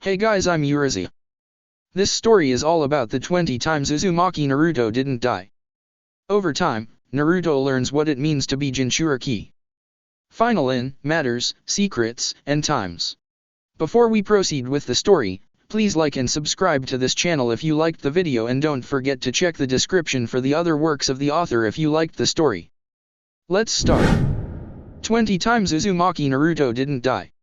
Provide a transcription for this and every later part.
Hey guys, I'm Urizi. This story is all about the 20 times Uzumaki Naruto didn't die. Over time, Naruto learns what it means to be Jinchuuriki. Final in, matters, secrets, and times. Before we proceed with the story, please like and subscribe to this channel if you liked the video and don't forget to check the description for the other works of the author if you liked the story. Let's start. 20 times Uzumaki Naruto didn't die.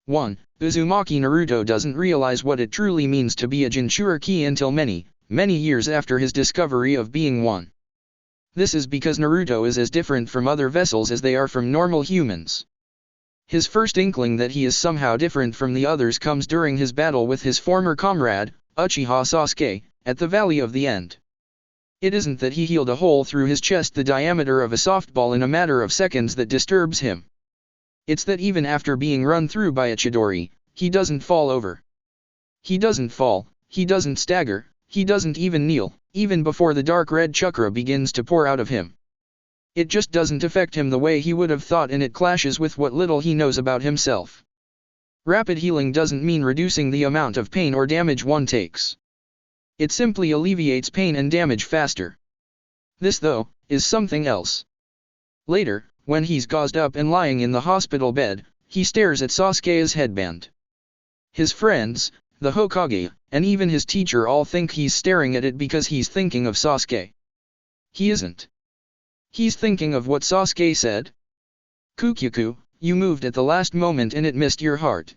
1. Uzumaki Naruto doesn't realize what it truly means to be a Jinchuuriki until many years after his discovery of being one. This is because Naruto is as different from other vessels as they are from normal humans. His first inkling that he is somehow different from the others comes during his battle with his former comrade, Uchiha Sasuke, at the Valley of the End. It isn't that he healed a hole through his chest the diameter of a softball in a matter of seconds that disturbs him. It's that even after being run through by a Chidori, he doesn't fall over. He doesn't fall, he doesn't stagger, he doesn't even kneel, even before the dark red chakra begins to pour out of him. It just doesn't affect him the way he would have thought, and it clashes with what little he knows about himself. Rapid healing doesn't mean reducing the amount of pain or damage one takes. It simply alleviates pain and damage faster. This, though, is something else. Later, when he's gauzed up and lying in the hospital bed, he stares at Sasuke's headband. His friends, the Hokage, and even his teacher all think he's staring at it because he's thinking of Sasuke. He isn't. He's thinking of what Sasuke said. "Kukyuku, you moved at the last moment and it missed your heart."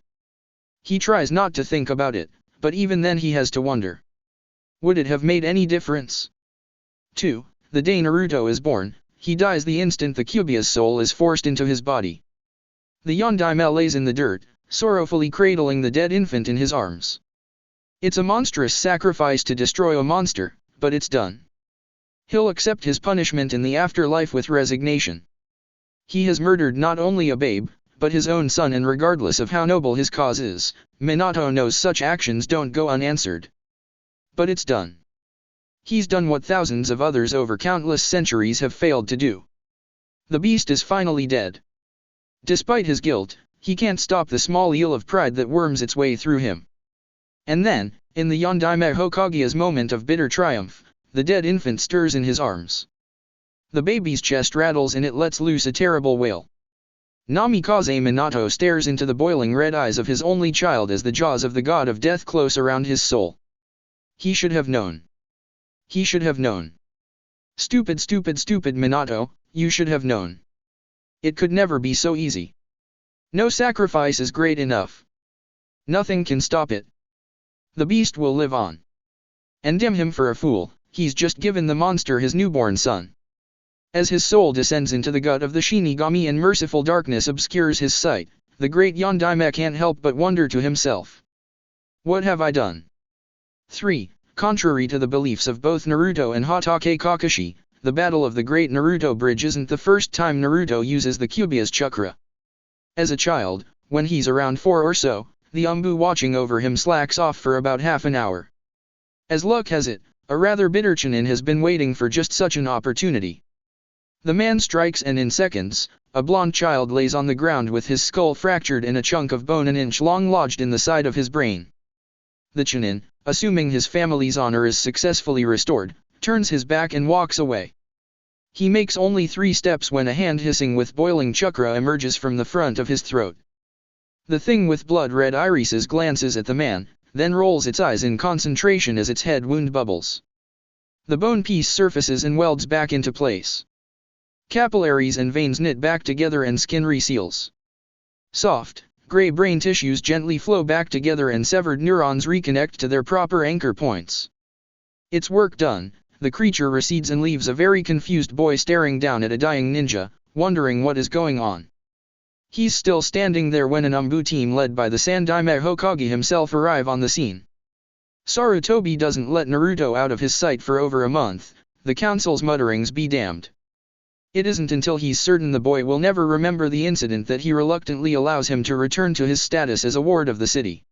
He tries not to think about it, but even then he has to wonder. Would it have made any difference? 2. The day Naruto is born, he dies the instant the Kyuubi's soul is forced into his body. The Yondaime lays in the dirt, sorrowfully cradling the dead infant in his arms. It's a monstrous sacrifice to destroy a monster, but it's done. He'll accept his punishment in the afterlife with resignation. He has murdered not only a babe, but his own son, and regardless of how noble his cause is, Minato knows such actions don't go unanswered. But it's done. He's done what thousands of others over countless centuries have failed to do. The beast is finally dead. Despite his guilt, he can't stop the small eel of pride that worms its way through him. And then, in the Yondaime Hokage's moment of bitter triumph, the dead infant stirs in his arms. The baby's chest rattles and it lets loose a terrible wail. Namikaze Minato stares into the boiling red eyes of his only child as the jaws of the god of death close around his soul. He should have known. He should have known. Stupid Minato, you should have known. It could never be so easy. No sacrifice is great enough. Nothing can stop it. The beast will live on. And damn him for a fool, he's just given the monster his newborn son. As his soul descends into the gut of the Shinigami and merciful darkness obscures his sight, the great Yondaime can't help but wonder to himself. What have I done? 3. Contrary to the beliefs of both Naruto and Hatake Kakashi, the Battle of the Great Naruto Bridge isn't the first time Naruto uses the Kyuubi's chakra. As a child, when he's around 4 or so, the Umbu watching over him slacks off for about half an hour. As luck has it, a rather bitter Chunin has been waiting for just such an opportunity. The man strikes and in seconds, a blonde child lays on the ground with his skull fractured and a chunk of bone an inch long lodged in the side of his brain. The Chunin, assuming his family's honor is successfully restored, turns his back and walks away. He makes only 3 steps when a hand hissing with boiling chakra emerges from the front of his throat. The thing with blood-red irises glances at the man, then rolls its eyes in concentration as its head wound bubbles. The bone piece surfaces and welds back into place. Capillaries and veins knit back together and skin reseals. Soft, gray brain tissues gently flow back together and severed neurons reconnect to their proper anchor points. Its work done, the creature recedes and leaves a very confused boy staring down at a dying ninja, wondering what is going on. He's still standing there when an Umbu team led by the Sandaime Hokage himself arrive on the scene. Sarutobi doesn't let Naruto out of his sight for over a month, the council's mutterings be damned. It isn't until he's certain the boy will never remember the incident that he reluctantly allows him to return to his status as a ward of the city.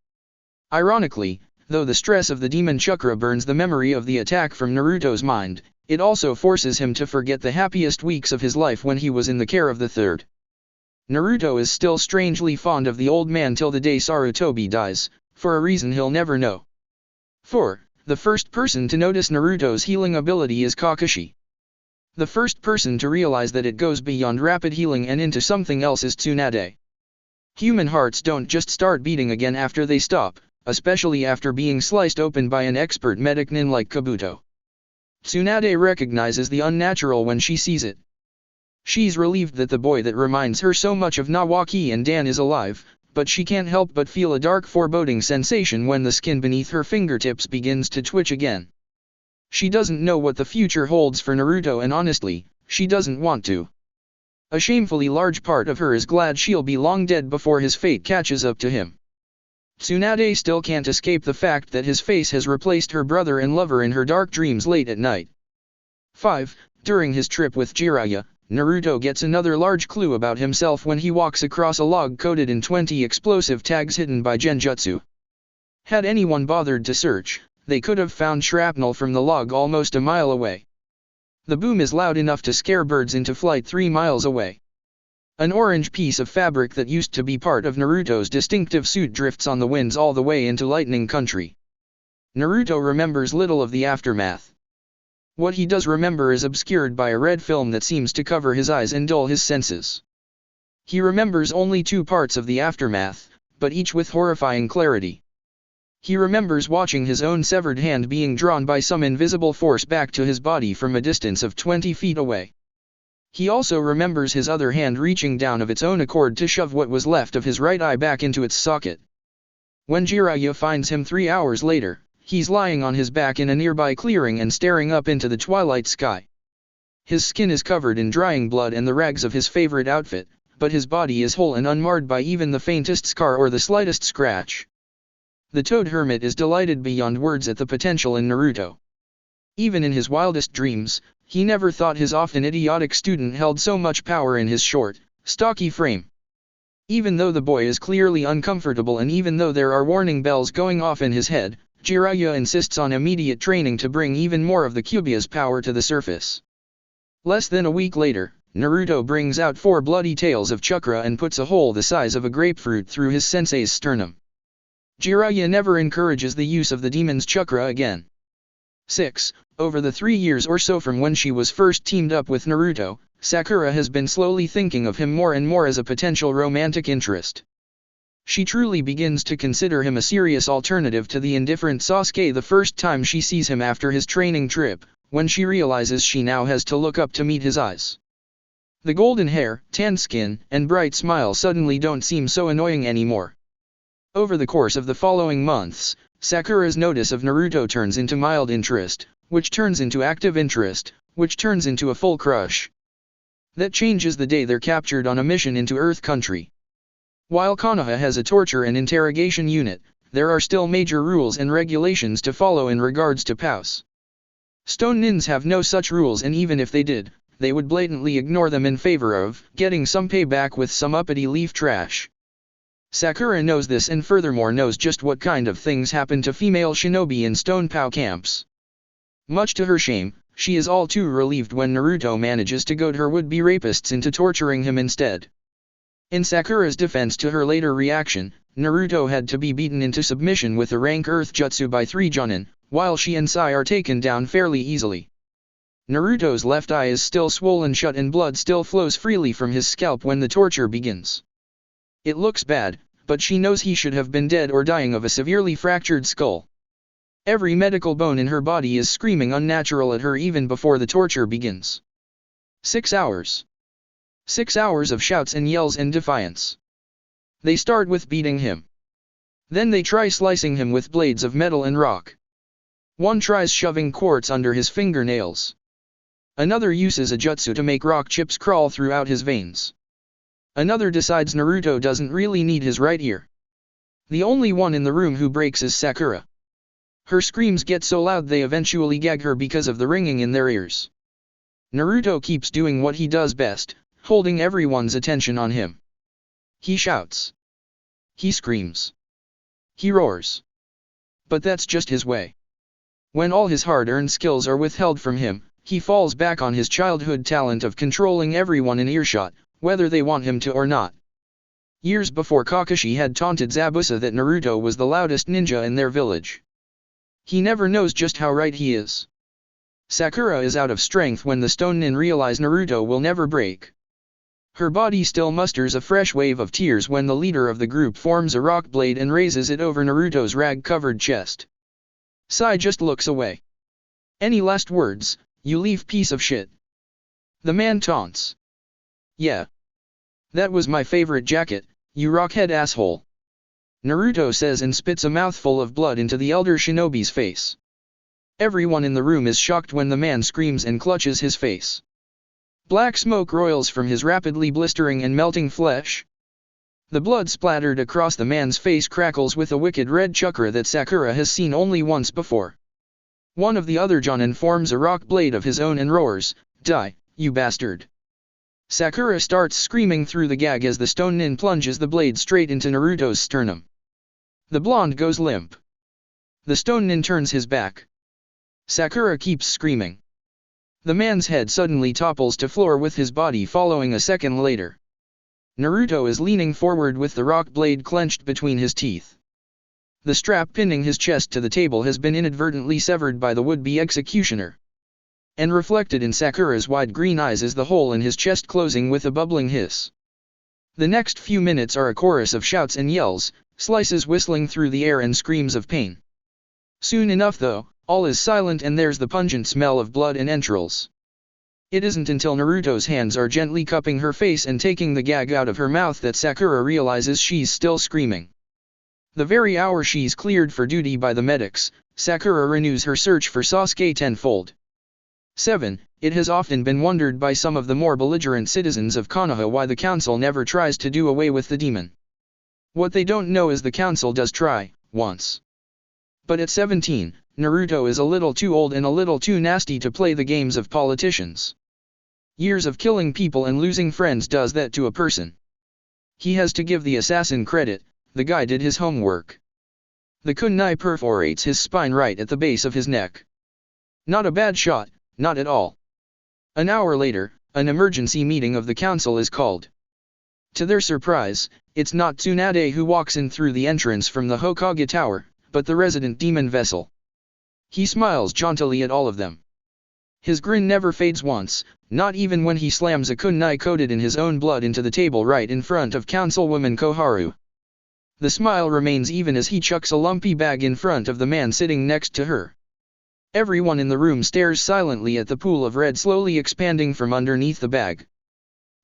Ironically, though the stress of the demon chakra burns the memory of the attack from Naruto's mind, it also forces him to forget the happiest weeks of his life when he was in the care of the third. Naruto is still strangely fond of the old man till the day Sarutobi dies, for a reason he'll never know. 4. The first person to notice Naruto's healing ability is Kakashi. The first person to realize that it goes beyond rapid healing and into something else is Tsunade. Human hearts don't just start beating again after they stop, especially after being sliced open by an expert medic nin like Kabuto. Tsunade recognizes the unnatural when she sees it. She's relieved that the boy that reminds her so much of Nawaki and Dan is alive, but she can't help but feel a dark foreboding sensation when the skin beneath her fingertips begins to twitch again. She doesn't know what the future holds for Naruto, and honestly, she doesn't want to. A shamefully large part of her is glad she'll be long dead before his fate catches up to him. Tsunade still can't escape the fact that his face has replaced her brother and lover in her dark dreams late at night. 5. During his trip with Jiraiya, Naruto gets another large clue about himself when he walks across a log coated in 20 explosive tags hidden by genjutsu. Had anyone bothered to search, they could have found shrapnel from the log almost a mile away. The boom is loud enough to scare birds into flight 3 miles away. An orange piece of fabric that used to be part of Naruto's distinctive suit drifts on the winds all the way into Lightning Country. Naruto remembers little of the aftermath. What he does remember is obscured by a red film that seems to cover his eyes and dull his senses. He remembers only 2 parts of the aftermath, but each with horrifying clarity. He remembers watching his own severed hand being drawn by some invisible force back to his body from a distance of 20 feet away. He also remembers his other hand reaching down of its own accord to shove what was left of his right eye back into its socket. When Jiraiya finds him 3 hours later, he's lying on his back in a nearby clearing and staring up into the twilight sky. His skin is covered in drying blood and the rags of his favorite outfit, but his body is whole and unmarred by even the faintest scar or the slightest scratch. The Toad Hermit is delighted beyond words at the potential in Naruto. Even in his wildest dreams, he never thought his often idiotic student held so much power in his short, stocky frame. Even though the boy is clearly uncomfortable and even though there are warning bells going off in his head, Jiraiya insists on immediate training to bring even more of the Kyuubi's power to the surface. Less than a week later, Naruto brings out 4 bloody tails of chakra and puts a hole the size of a grapefruit through his sensei's sternum. Jiraiya never encourages the use of the demon's chakra again. 6. Over the 3 years or so from when she was first teamed up with Naruto, Sakura has been slowly thinking of him more and more as a potential romantic interest. She truly begins to consider him a serious alternative to the indifferent Sasuke the first time she sees him after his training trip, when she realizes she now has to look up to meet his eyes. The golden hair, tanned skin, and bright smile suddenly don't seem so annoying anymore. Over the course of the following months, Sakura's notice of Naruto turns into mild interest, which turns into active interest, which turns into a full crush. That changes the day they're captured on a mission into Earth Country. While Konoha has a torture and interrogation unit, there are still major rules and regulations to follow in regards to POWs. Stone Nins have no such rules, and even if they did, they would blatantly ignore them in favor of getting some payback with some uppity leaf trash. Sakura knows this and furthermore knows just what kind of things happen to female shinobi in Stone POW camps. Much to her shame, she is all too relieved when Naruto manages to goad her would-be rapists into torturing him instead. In Sakura's defense to her later reaction, Naruto had to be beaten into submission with a rank Earth Jutsu by 3 Jonin, while she and Sai are taken down fairly easily. Naruto's left eye is still swollen shut and blood still flows freely from his scalp when the torture begins. It looks bad, but she knows he should have been dead or dying of a severely fractured skull. Every medical bone in her body is screaming unnatural at her even before the torture begins. 6 hours. 6 hours of shouts and yells and defiance. They start with beating him. Then they try slicing him with blades of metal and rock. One tries shoving quartz under his fingernails. Another uses a jutsu to make rock chips crawl throughout his veins. Another decides Naruto doesn't really need his right ear. The only one in the room who breaks is Sakura. Her screams get so loud they eventually gag her because of the ringing in their ears. Naruto keeps doing what he does best, holding everyone's attention on him. He shouts. He screams. He roars. But that's just his way. When all his hard-earned skills are withheld from him, he falls back on his childhood talent of controlling everyone in earshot, whether they want him to or not. Years before Kakashi had taunted Zabuza that Naruto was the loudest ninja in their village. He never knows just how right he is. Sakura is out of strength when the Stone Nin realize Naruto will never break. Her body still musters a fresh wave of tears when the leader of the group forms a rock blade and raises it over Naruto's rag-covered chest. Sai just looks away. Any last words, you leaf piece of shit? The man taunts. Yeah. That was my favorite jacket, you rockhead asshole. Naruto says and spits a mouthful of blood into the elder shinobi's face. Everyone in the room is shocked when the man screams and clutches his face. Black smoke roils from his rapidly blistering and melting flesh. The blood splattered across the man's face crackles with a wicked red chakra that Sakura has seen only once before. One of the other Jonin forms a rock blade of his own and roars, "Die, you bastard!" Sakura starts screaming through the gag as the Stone Nin plunges the blade straight into Naruto's sternum. The blonde goes limp. The Stone Nin turns his back. Sakura keeps screaming. The man's head suddenly topples to floor with his body following a second later. Naruto is leaning forward with the rock blade clenched between his teeth. The strap pinning his chest to the table has been inadvertently severed by the would-be executioner. And reflected in Sakura's wide green eyes is the hole in his chest closing with a bubbling hiss. The next few minutes are a chorus of shouts and yells, slices whistling through the air and screams of pain. Soon enough though, all is silent and there's the pungent smell of blood and entrails. It isn't until Naruto's hands are gently cupping her face and taking the gag out of her mouth that Sakura realizes she's still screaming. The very hour she's cleared for duty by the medics, Sakura renews her search for Sasuke tenfold. 7. It has often been wondered by some of the more belligerent citizens of Konoha why the council never tries to do away with the demon. What they don't know is the council does try, once. But at 17, Naruto is a little too old and a little too nasty to play the games of politicians. Years of killing people and losing friends does that to a person. He has to give the assassin credit, the guy did his homework. The kunai perforates his spine right at the base of his neck. Not a bad shot, not at all. An hour later, an emergency meeting of the council is called. To their surprise, it's not Tsunade who walks in through the entrance from the Hokage tower, but the resident demon vessel. He smiles jauntily at all of them. His grin never fades once, not even when he slams a kunai coated in his own blood into the table right in front of Councilwoman Koharu. The smile remains even as he chucks a lumpy bag in front of the man sitting next to her. Everyone in the room stares silently at the pool of red slowly expanding from underneath the bag.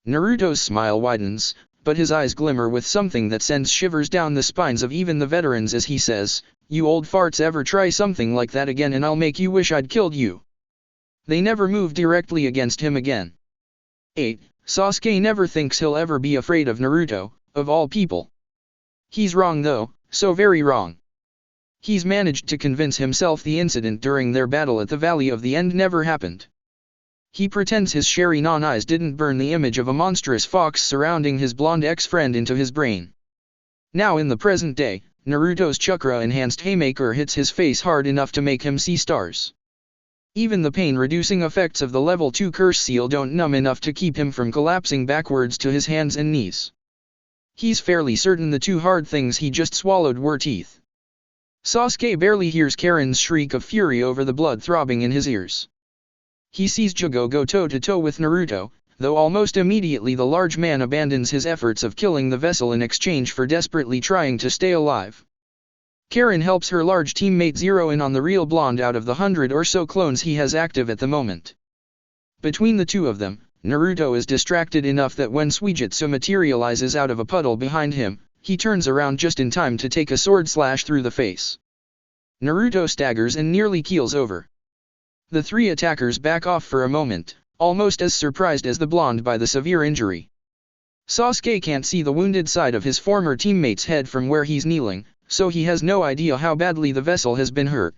Naruto's smile widens, but his eyes glimmer with something that sends shivers down the spines of even the veterans as he says, "You old farts ever try something like that again and I'll make you wish I'd killed you." They never move directly against him again. 8. Sasuke never thinks he'll ever be afraid of Naruto, of all people. He's wrong though, so very wrong. He's managed to convince himself the incident during their battle at the Valley of the End never happened. He pretends his Sharingan eyes didn't burn the image of a monstrous fox surrounding his blonde ex-friend into his brain. Now in the present day, Naruto's chakra-enhanced haymaker hits his face hard enough to make him see stars. Even the pain-reducing effects of the level 2 curse seal don't numb enough to keep him from collapsing backwards to his hands and knees. He's fairly certain the two hard things he just swallowed were teeth. Sasuke barely hears Karin's shriek of fury over the blood throbbing in his ears. He sees Hyuga go toe-to-toe with Naruto, though almost immediately the large man abandons his efforts of killing the vessel in exchange for desperately trying to stay alive. Karin helps her large teammate zero in on the real blonde out of the 100 or so clones he has active at the moment. Between the two of them, Naruto is distracted enough that when Suijutsu materializes out of a puddle behind him, he turns around just in time to take a sword slash through the face. Naruto staggers and nearly keels over. The three attackers back off for a moment, almost as surprised as the blonde by the severe injury. Sasuke can't see the wounded side of his former teammate's head from where he's kneeling, so he has no idea how badly the vessel has been hurt.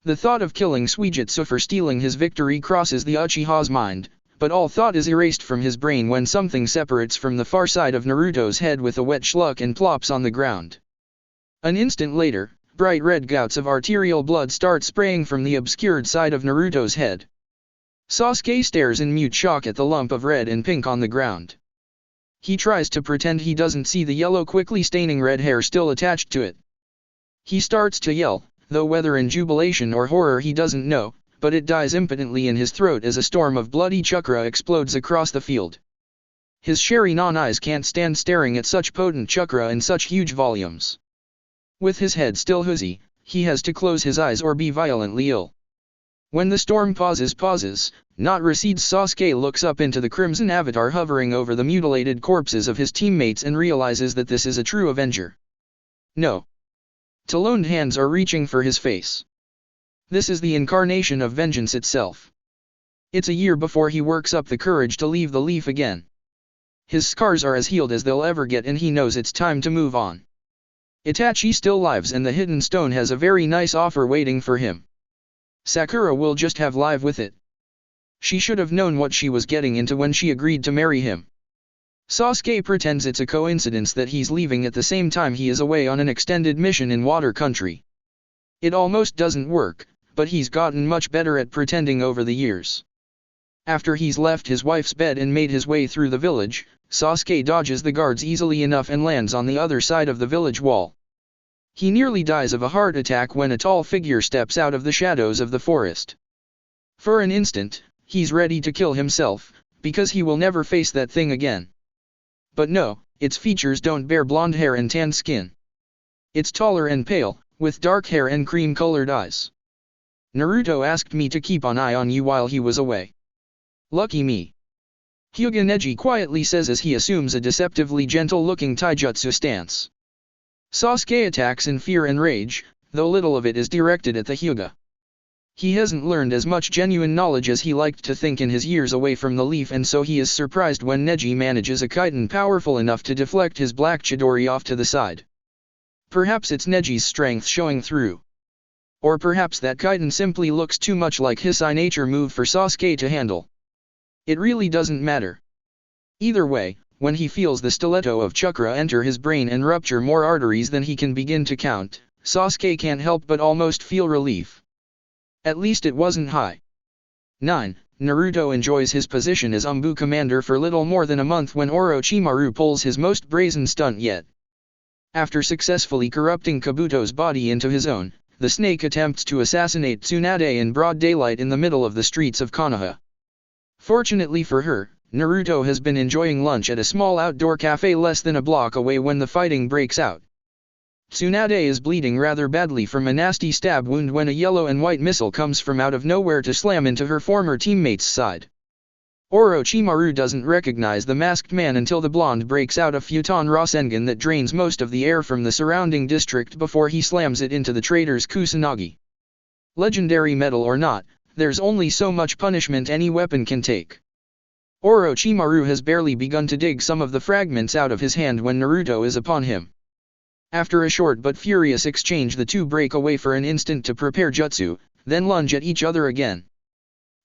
The thought of killing Suijutsu for stealing his victory crosses the Uchiha's mind, but all thought is erased from his brain when something separates from the far side of Naruto's head with a wet schluck and plops on the ground. An instant later, bright red gouts of arterial blood start spraying from the obscured side of Naruto's head. Sasuke stares in mute shock at the lump of red and pink on the ground. He tries to pretend he doesn't see the yellow quickly staining red hair still attached to it. He starts to yell, though whether in jubilation or horror he doesn't know, but it dies impotently in his throat as a storm of bloody chakra explodes across the field. His Sharingan eyes can't stand staring at such potent chakra in such huge volumes. With his head still woozy, he has to close his eyes or be violently ill. When the storm pauses, not recedes, Sasuke looks up into the crimson avatar hovering over the mutilated corpses of his teammates and realizes that this is a true avenger. No. Taloned hands are reaching for his face. This is the incarnation of vengeance itself. It's a year before he works up the courage to leave the leaf again. His scars are as healed as they'll ever get and he knows it's time to move on. Itachi still lives and the hidden stone has a very nice offer waiting for him. Sakura will just have live with it. She should have known what she was getting into when she agreed to marry him. Sasuke pretends it's a coincidence that he's leaving at the same time he is away on an extended mission in water country. It almost doesn't work, but he's gotten much better at pretending over the years. After he's left his wife's bed and made his way through the village, Sasuke dodges the guards easily enough and lands on the other side of the village wall. He nearly dies of a heart attack when a tall figure steps out of the shadows of the forest. For an instant, he's ready to kill himself, because he will never face that thing again. But no, its features don't bear blonde hair and tan skin. It's taller and pale, with dark hair and cream-colored eyes. Naruto asked me to keep an eye on you while he was away. Lucky me. Hyuga Neji quietly says as he assumes a deceptively gentle-looking taijutsu stance. Sasuke attacks in fear and rage, though little of it is directed at the Hyuga. He hasn't learned as much genuine knowledge as he liked to think in his years away from the leaf, and so he is surprised when Neji manages a kaidan powerful enough to deflect his black Chidori off to the side. Perhaps it's Neji's strength showing through. Or perhaps that kaidan simply looks too much like his signature move for Sasuke to handle. It really doesn't matter. Either way, when he feels the stiletto of chakra enter his brain and rupture more arteries than he can begin to count, Sasuke can't help but almost feel relief. At least it wasn't high. 9. Naruto enjoys his position as Umbu commander for little more than a month when Orochimaru pulls his most brazen stunt yet. After successfully corrupting Kabuto's body into his own, the snake attempts to assassinate Tsunade in broad daylight in the middle of the streets of Konoha. Fortunately for her, Naruto has been enjoying lunch at a small outdoor cafe less than a block away when the fighting breaks out. Tsunade is bleeding rather badly from a nasty stab wound when a yellow and white missile comes from out of nowhere to slam into her former teammate's side. Orochimaru doesn't recognize the masked man until the blonde breaks out a futon Rasengan that drains most of the air from the surrounding district before he slams it into the traitor's Kusanagi. Legendary metal or not, there's only so much punishment any weapon can take. Orochimaru has barely begun to dig some of the fragments out of his hand when Naruto is upon him. After a short but furious exchange, the two break away for an instant to prepare jutsu, then lunge at each other again.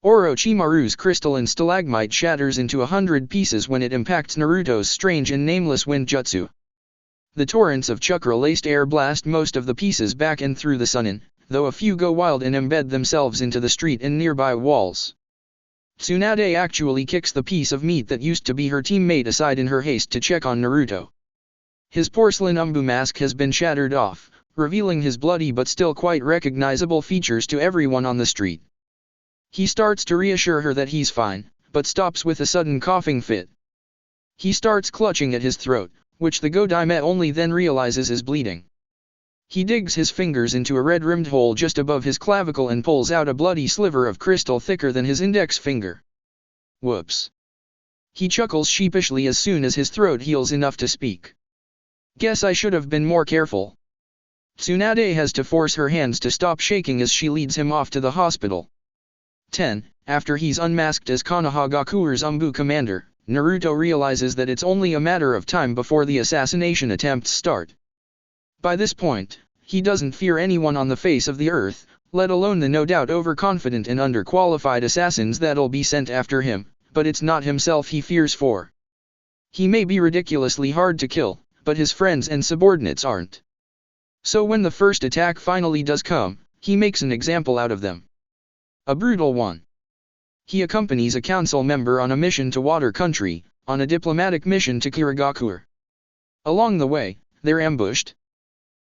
Orochimaru's crystalline stalagmite shatters into 100 pieces when it impacts Naruto's strange and nameless wind jutsu. The torrents of chakra-laced air blast most of the pieces back and through the Sunin, though a few go wild and embed themselves into the street and nearby walls. Tsunade actually kicks the piece of meat that used to be her teammate aside in her haste to check on Naruto. His porcelain Umbu mask has been shattered off, revealing his bloody but still quite recognizable features to everyone on the street. He starts to reassure her that he's fine, but stops with a sudden coughing fit. He starts clutching at his throat, which the Godaime only then realizes is bleeding. He digs his fingers into a red-rimmed hole just above his clavicle and pulls out a bloody sliver of crystal thicker than his index finger. Whoops. He chuckles sheepishly as soon as his throat heals enough to speak. Guess I should have been more careful. Tsunade has to force her hands to stop shaking as she leads him off to the hospital. 10. After he's unmasked as Konohagakure's Umbu commander, Naruto realizes that it's only a matter of time before the assassination attempts start. By this point, he doesn't fear anyone on the face of the earth, let alone the no doubt overconfident and underqualified assassins that'll be sent after him, but it's not himself he fears for. He may be ridiculously hard to kill, but his friends and subordinates aren't. So when the first attack finally does come, he makes an example out of them. A brutal one. He accompanies a council member on a mission to water country, on a diplomatic mission to Kirigakure. Along the way, they're ambushed.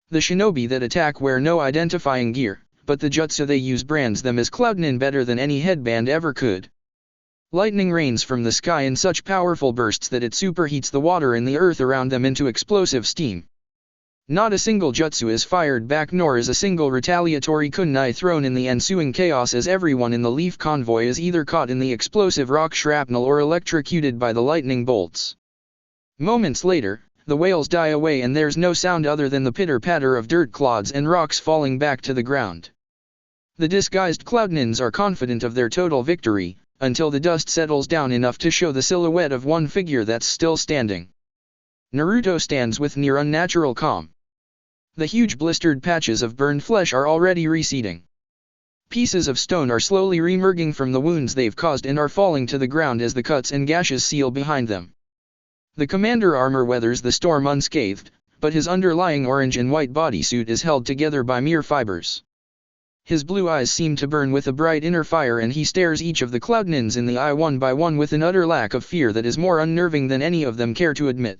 The shinobi that attack wear no identifying gear, but the jutsu they use brands them as Cloudnin better than any headband ever could. Lightning rains from the sky in such powerful bursts that it superheats the water and the earth around them into explosive steam. Not a single jutsu is fired back, nor is a single retaliatory kunai thrown in the ensuing chaos, as everyone in the Leaf convoy is either caught in the explosive rock shrapnel or electrocuted by the lightning bolts. Moments later, the wails die away and there's no sound other than the pitter-patter of dirt clods and rocks falling back to the ground. The disguised Cloudnins are confident of their total victory, until the dust settles down enough to show the silhouette of one figure that's still standing. Naruto stands with near unnatural calm. The huge blistered patches of burned flesh are already receding. Pieces of stone are slowly reemerging from the wounds they've caused and are falling to the ground as the cuts and gashes seal behind them. The commander armor weathers the storm unscathed, but his underlying orange and white bodysuit is held together by mere fibers. His blue eyes seem to burn with a bright inner fire, and he stares each of the Cloudnins in the eye one by one with an utter lack of fear that is more unnerving than any of them care to admit.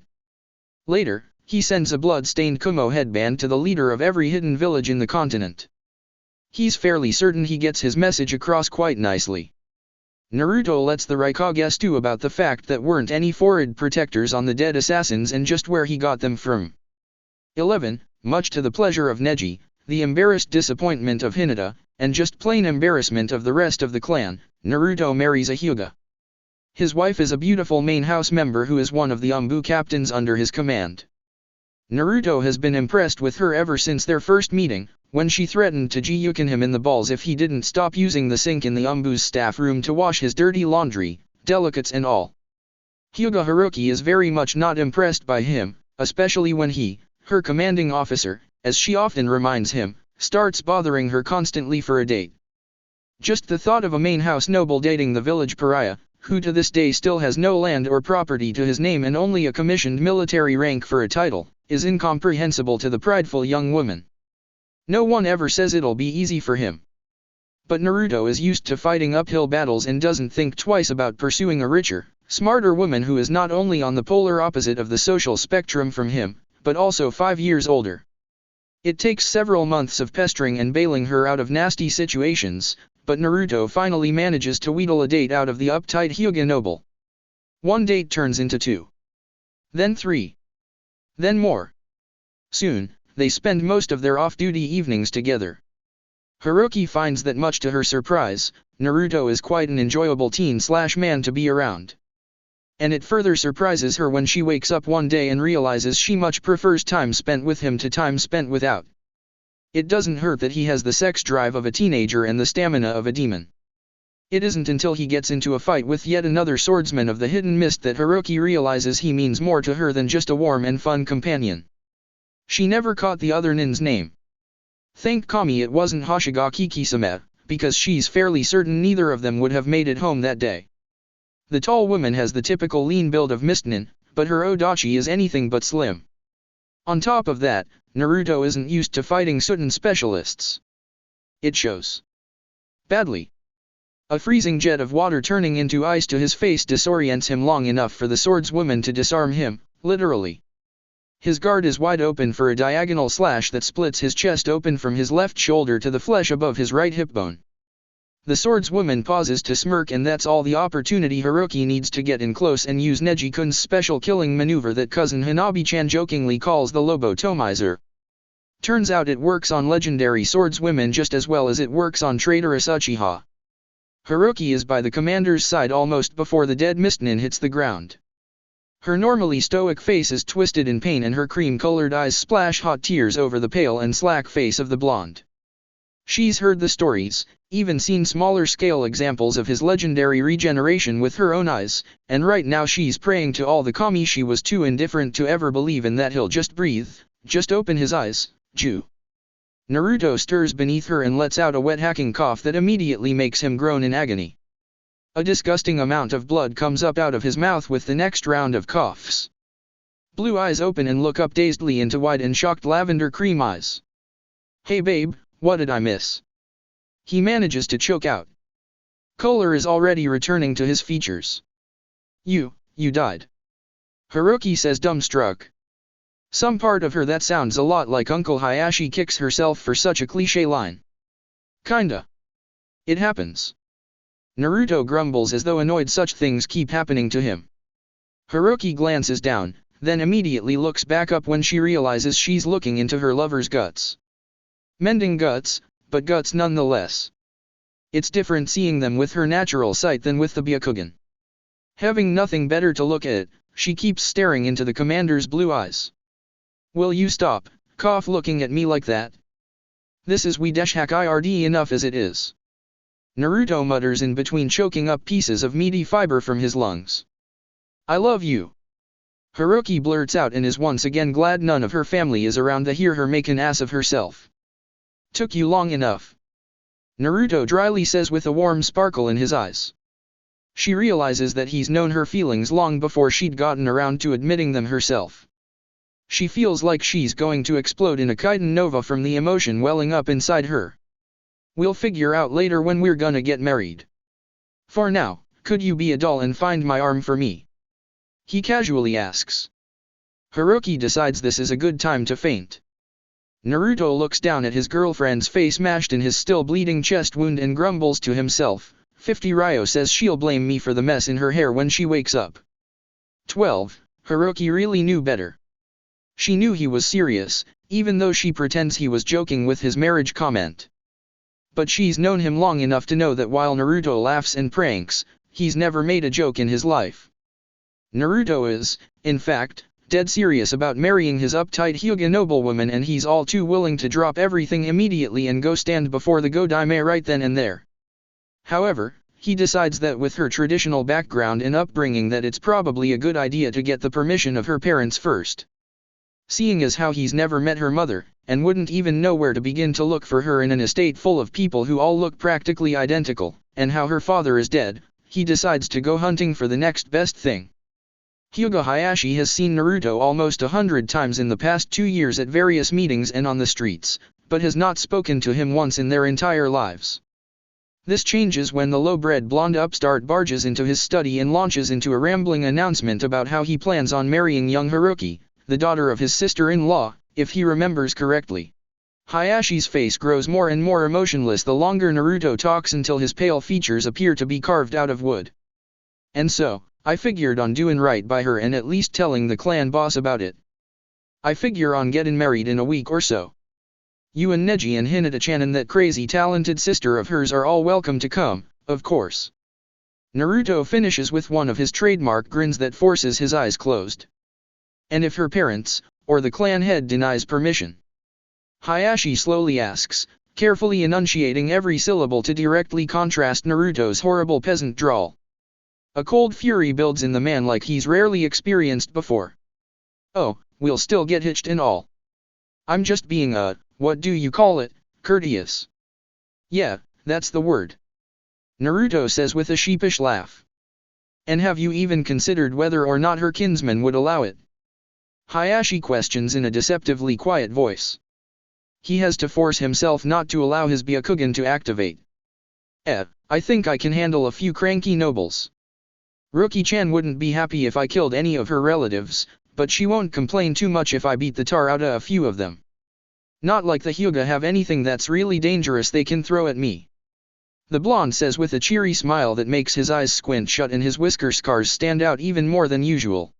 Later, he sends a blood-stained Kumo headband to the leader of every hidden village in the continent. He's fairly certain he gets his message across quite nicely. Naruto lets the Raikage stew about the fact that weren't any forward protectors on the dead assassins and just where he got them from. 11. Much to the pleasure of Neji, the embarrassed disappointment of Hinata, and just plain embarrassment of the rest of the clan, Naruto marries a Hyuga. His wife is a beautiful main house member who is one of the Umbu captains under his command. Naruto has been impressed with her ever since their first meeting, when she threatened to Jiyuken him in the balls if he didn't stop using the sink in the Umbu's staff room to wash his dirty laundry, delicates and all. Hyuga Haruki is very much not impressed by him, especially when he, her commanding officer, as she often reminds him, starts bothering her constantly for a date. Just the thought of a main house noble dating the village pariah, who to this day still has no land or property to his name and only a commissioned military rank for a title, is incomprehensible to the prideful young woman. No one ever says it'll be easy for him. But Naruto is used to fighting uphill battles and doesn't think twice about pursuing a richer, smarter woman who is not only on the polar opposite of the social spectrum from him, but also 5 years older. It takes several months of pestering and bailing her out of nasty situations, but Naruto finally manages to wheedle a date out of the uptight Hyuga noble. One date turns into 2. Then 3. Then more. Soon, they spend most of their off-duty evenings together. Haruki finds that much to her surprise, Naruto is quite an enjoyable teen/man to be around. And it further surprises her when she wakes up one day and realizes she much prefers time spent with him to time spent without. It doesn't hurt that he has the sex drive of a teenager and the stamina of a demon. It isn't until he gets into a fight with yet another swordsman of the hidden mist that Haruki realizes he means more to her than just a warm and fun companion. She never caught the other nin's name. Thank Kami it wasn't Hoshigaki Kisame, because she's fairly certain neither of them would have made it home that day. The tall woman has the typical lean build of Mistnin, but her Odachi is anything but slim. On top of that, Naruto isn't used to fighting Sutten specialists. It shows. Badly. A freezing jet of water turning into ice to his face disorients him long enough for the swordswoman to disarm him, literally. His guard is wide open for a diagonal slash that splits his chest open from his left shoulder to the flesh above his right hip bone. The swordswoman pauses to smirk, and that's all the opportunity Haruki needs to get in close and use Neji-kun's special killing maneuver that cousin Hanabi-chan jokingly calls the Lobotomizer. Turns out it works on legendary swordswomen just as well as it works on traitorous Uchiha. Haruki is by the commander's side almost before the dead Mistnin hits the ground. Her normally stoic face is twisted in pain and her cream-colored eyes splash hot tears over the pale and slack face of the blonde. She's heard the stories, even seen smaller-scale examples of his legendary regeneration with her own eyes, and right now she's praying to all the kami she was too indifferent to ever believe in that he'll just breathe, just open his eyes, Jew. Naruto stirs beneath her and lets out a wet hacking cough that immediately makes him groan in agony. A disgusting amount of blood comes up out of his mouth with the next round of coughs. Blue eyes open and look up dazedly into wide and shocked lavender cream eyes. Hey babe, what did I miss? He manages to choke out. Color is already returning to his features. You You died. Hiroki says, dumbstruck. Some part of her that sounds a lot like Uncle Hayashi kicks herself for such a cliché line. Kinda. It happens. Naruto grumbles as though annoyed such things keep happening to him. Hiroki glances down, then immediately looks back up when she realizes she's looking into her lover's guts. Mending guts, but guts nonetheless. It's different seeing them with her natural sight than with the Byakugan. Having nothing better to look at, she keeps staring into the commander's blue eyes. Will you stop, cough looking at me like that? This is Weedeshhakird enough as it is. Naruto mutters in between choking up pieces of meaty fiber from his lungs. I love you. Hiroki blurts out and is once again glad none of her family is around to hear her make an ass of herself. Took you long enough. Naruto dryly says with a warm sparkle in his eyes. She realizes that he's known her feelings long before she'd gotten around to admitting them herself. She feels like she's going to explode in a Kaiden Nova from the emotion welling up inside her. We'll figure out later when we're gonna get married. For now, could you be a doll and find my arm for me? He casually asks. Hiroki decides this is a good time to faint. Naruto looks down at his girlfriend's face mashed in his still bleeding chest wound and grumbles to himself. 50 Ryo says she'll blame me for the mess in her hair when she wakes up. 12. Hiroki really knew better. She knew he was serious, even though she pretends he was joking with his marriage comment. But she's known him long enough to know that while Naruto laughs and pranks, he's never made a joke in his life. Naruto is, in fact, dead serious about marrying his uptight Hyuga noblewoman, and he's all too willing to drop everything immediately and go stand before the Go-Daime right then and there. However, he decides that with her traditional background and upbringing that it's probably a good idea to get the permission of her parents first. Seeing as how he's never met her mother, and wouldn't even know where to begin to look for her in an estate full of people who all look practically identical, and how her father is dead, he decides to go hunting for the next best thing. Hyuga Hayashi has seen Naruto almost 100 times in the past 2 years at various meetings and on the streets, but has not spoken to him once in their entire lives. This changes when the low-bred blonde upstart barges into his study and launches into a rambling announcement about how he plans on marrying young Haruki, the daughter of his sister-in-law, if he remembers correctly. Hayashi's face grows more and more emotionless the longer Naruto talks until his pale features appear to be carved out of wood. And so, I figured on doing right by her and at least telling the clan boss about it. I figure on getting married in a week or so. You and Neji and Hinata-chan and that crazy talented sister of hers are all welcome to come, of course. Naruto finishes with one of his trademark grins that forces his eyes closed. And if her parents, or the clan head denies permission? Hayashi slowly asks, carefully enunciating every syllable to directly contrast Naruto's horrible peasant drawl. A cold fury builds in the man like he's rarely experienced before. Oh, we'll still get hitched and all. I'm just being what do you call it, courteous. Yeah, that's the word. Naruto says with a sheepish laugh. And have you even considered whether or not her kinsman would allow it? Hayashi questions in a deceptively quiet voice. He has to force himself not to allow his Byakugan to activate. I think I can handle a few cranky nobles. Rookie-chan wouldn't be happy if I killed any of her relatives, but she won't complain too much if I beat the tar out of a few of them. Not like the Hyuga have anything that's really dangerous they can throw at me. The blonde says with a cheery smile that makes his eyes squint shut and his whisker scars stand out even more than usual.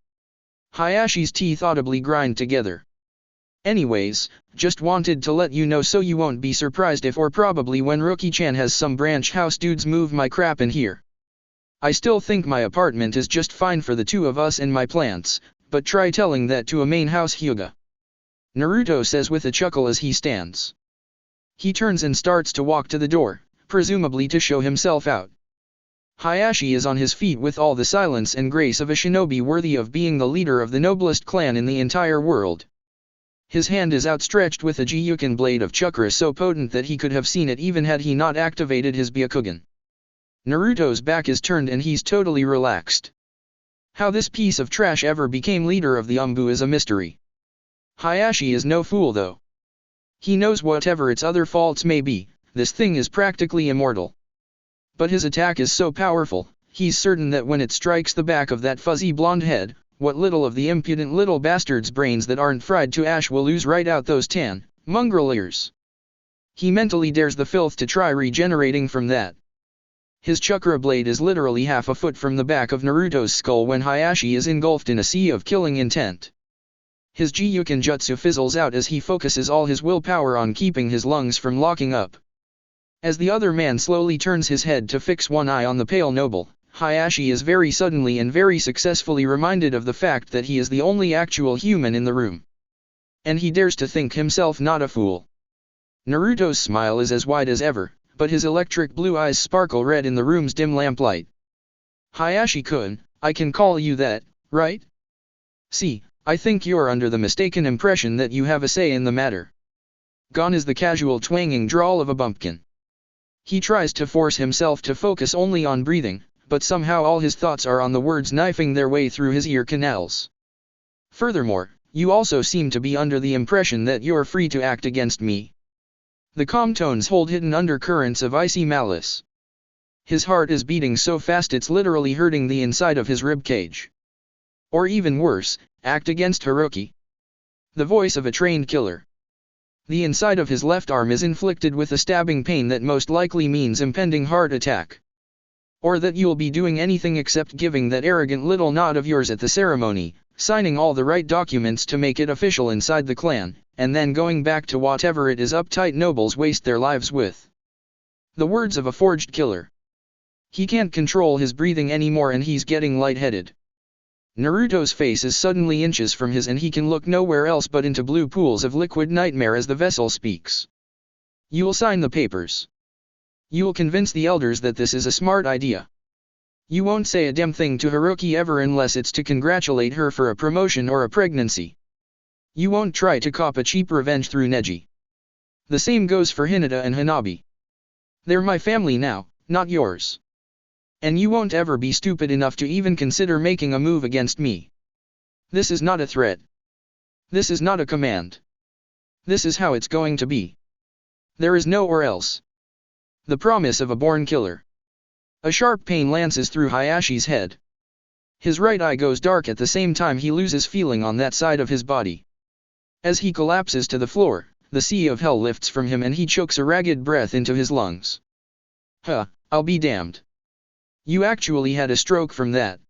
Hayashi's teeth audibly grind together. Anyways, just wanted to let you know so you won't be surprised if or probably when Rookie-chan has some branch house dudes move my crap in here. I still think my apartment is just fine for the two of us and my plants, but try telling that to a main house Hyuga. Naruto says with a chuckle as he stands. He turns and starts to walk to the door, presumably to show himself out. Hayashi is on his feet with all the silence and grace of a shinobi worthy of being the leader of the noblest clan in the entire world. His hand is outstretched with a Gyuken blade of chakra so potent that he could have seen it even had he not activated his Byakugan. Naruto's back is turned and he's totally relaxed. How this piece of trash ever became leader of the Umbu is a mystery. Hayashi is no fool though. He knows whatever its other faults may be, this thing is practically immortal. But his attack is so powerful, he's certain that when it strikes the back of that fuzzy blonde head, what little of the impudent little bastard's brains that aren't fried to ash will ooze right out those tan, mongrel ears. He mentally dares the filth to try regenerating from that. His chakra blade is literally half a foot from the back of Naruto's skull when Hayashi is engulfed in a sea of killing intent. His Gyuken jutsu fizzles out as he focuses all his willpower on keeping his lungs from locking up. As the other man slowly turns his head to fix one eye on the pale noble, Hayashi is very suddenly and very successfully reminded of the fact that he is the only actual human in the room. And he dares to think himself not a fool. Naruto's smile is as wide as ever, but his electric blue eyes sparkle red in the room's dim lamplight. Hayashi-kun, I can call you that, right? See, I think you're under the mistaken impression that you have a say in the matter. Gone is the casual twanging drawl of a bumpkin. He tries to force himself to focus only on breathing, but somehow all his thoughts are on the words knifing their way through his ear canals. Furthermore, you also seem to be under the impression that you're free to act against me. The calm tones hold hidden undercurrents of icy malice. His heart is beating so fast it's literally hurting the inside of his ribcage. Or even worse, act against Hiroki. The voice of a trained killer. The inside of his left arm is inflicted with a stabbing pain that most likely means impending heart attack. Or that you'll be doing anything except giving that arrogant little nod of yours at the ceremony, signing all the right documents to make it official inside the clan, and then going back to whatever it is uptight nobles waste their lives with. The words of a forged killer. He can't control his breathing anymore and he's getting lightheaded. Naruto's face is suddenly inches from his and he can look nowhere else but into blue pools of liquid nightmare as the vessel speaks. You'll sign the papers. You'll convince the elders that this is a smart idea. You won't say a damn thing to Hiroki ever unless it's to congratulate her for a promotion or a pregnancy. You won't try to cop a cheap revenge through Neji. The same goes for Hinata and Hanabi. They're my family now, not yours. And you won't ever be stupid enough to even consider making a move against me. This is not a threat. This is not a command. This is how it's going to be. There is no or else. The promise of a born killer. A sharp pain lances through Hayashi's head. His right eye goes dark at the same time he loses feeling on that side of his body. As he collapses to the floor, the sea of hell lifts from him and he chokes a ragged breath into his lungs. I'll be damned. You actually had a stroke from that.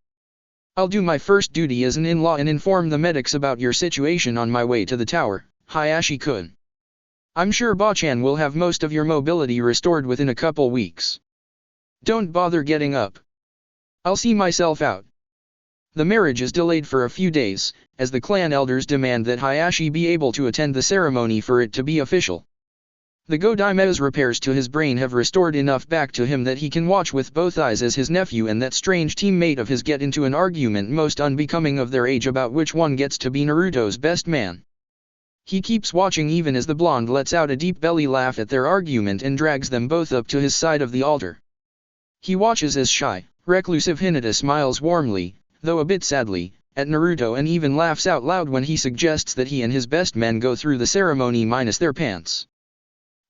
I'll do my first duty as an in-law and inform the medics about your situation on my way to the tower, Hayashi-kun. I'm sure Bachan will have most of your mobility restored within a couple weeks. Don't bother getting up. I'll see myself out. The marriage is delayed for a few days, as the clan elders demand that Hayashi be able to attend the ceremony for it to be official. The Godaime's repairs to his brain have restored enough back to him that he can watch with both eyes as his nephew and that strange teammate of his get into an argument most unbecoming of their age about which one gets to be Naruto's best man. He keeps watching even as the blonde lets out a deep belly laugh at their argument and drags them both up to his side of the altar. He watches as shy, reclusive Hinata smiles warmly, though a bit sadly, at Naruto and even laughs out loud when he suggests that he and his best men go through the ceremony minus their pants.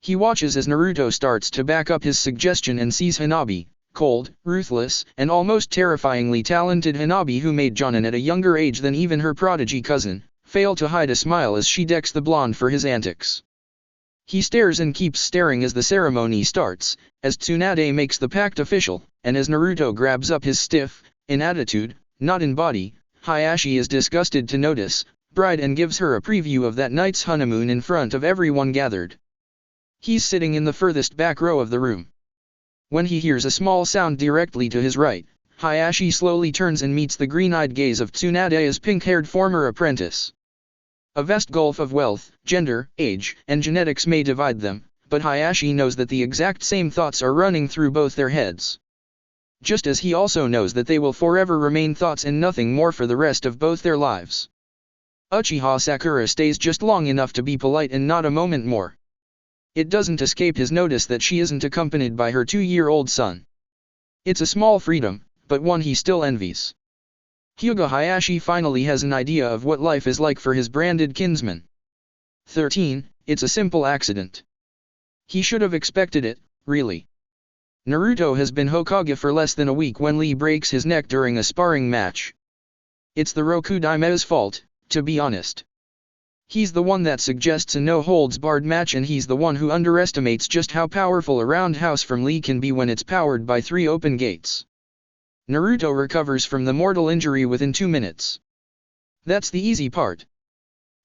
He watches as Naruto starts to back up his suggestion and sees Hanabi, cold, ruthless, and almost terrifyingly talented Hanabi who made Jonin at a younger age than even her prodigy cousin, fail to hide a smile as she decks the blonde for his antics. He stares and keeps staring as the ceremony starts, as Tsunade makes the pact official, and as Naruto grabs up his stiff, in attitude, not in body, Hayashi is disgusted to notice, bride and gives her a preview of that night's honeymoon in front of everyone gathered. He's sitting in the furthest back row of the room. When he hears a small sound directly to his right, Hayashi slowly turns and meets the green-eyed gaze of Tsunade's pink-haired former apprentice. A vast gulf of wealth, gender, age, and genetics may divide them, but Hayashi knows that the exact same thoughts are running through both their heads. Just as he also knows that they will forever remain thoughts and nothing more for the rest of both their lives. Uchiha Sakura stays just long enough to be polite and not a moment more. It doesn't escape his notice that she isn't accompanied by her 2-year-old son. It's a small freedom, but one he still envies. Hyuga Hayashi finally has an idea of what life is like for his branded kinsman. 13. It's a simple accident. He should have expected it, really. Naruto has been Hokage for less than a week when Lee breaks his neck during a sparring match. It's the Rokudaime's fault, to be honest. He's the one that suggests a no-holds-barred match, and he's the one who underestimates just how powerful a roundhouse from Lee can be when it's powered by 3 open gates. Naruto recovers from the mortal injury within 2 minutes. That's the easy part.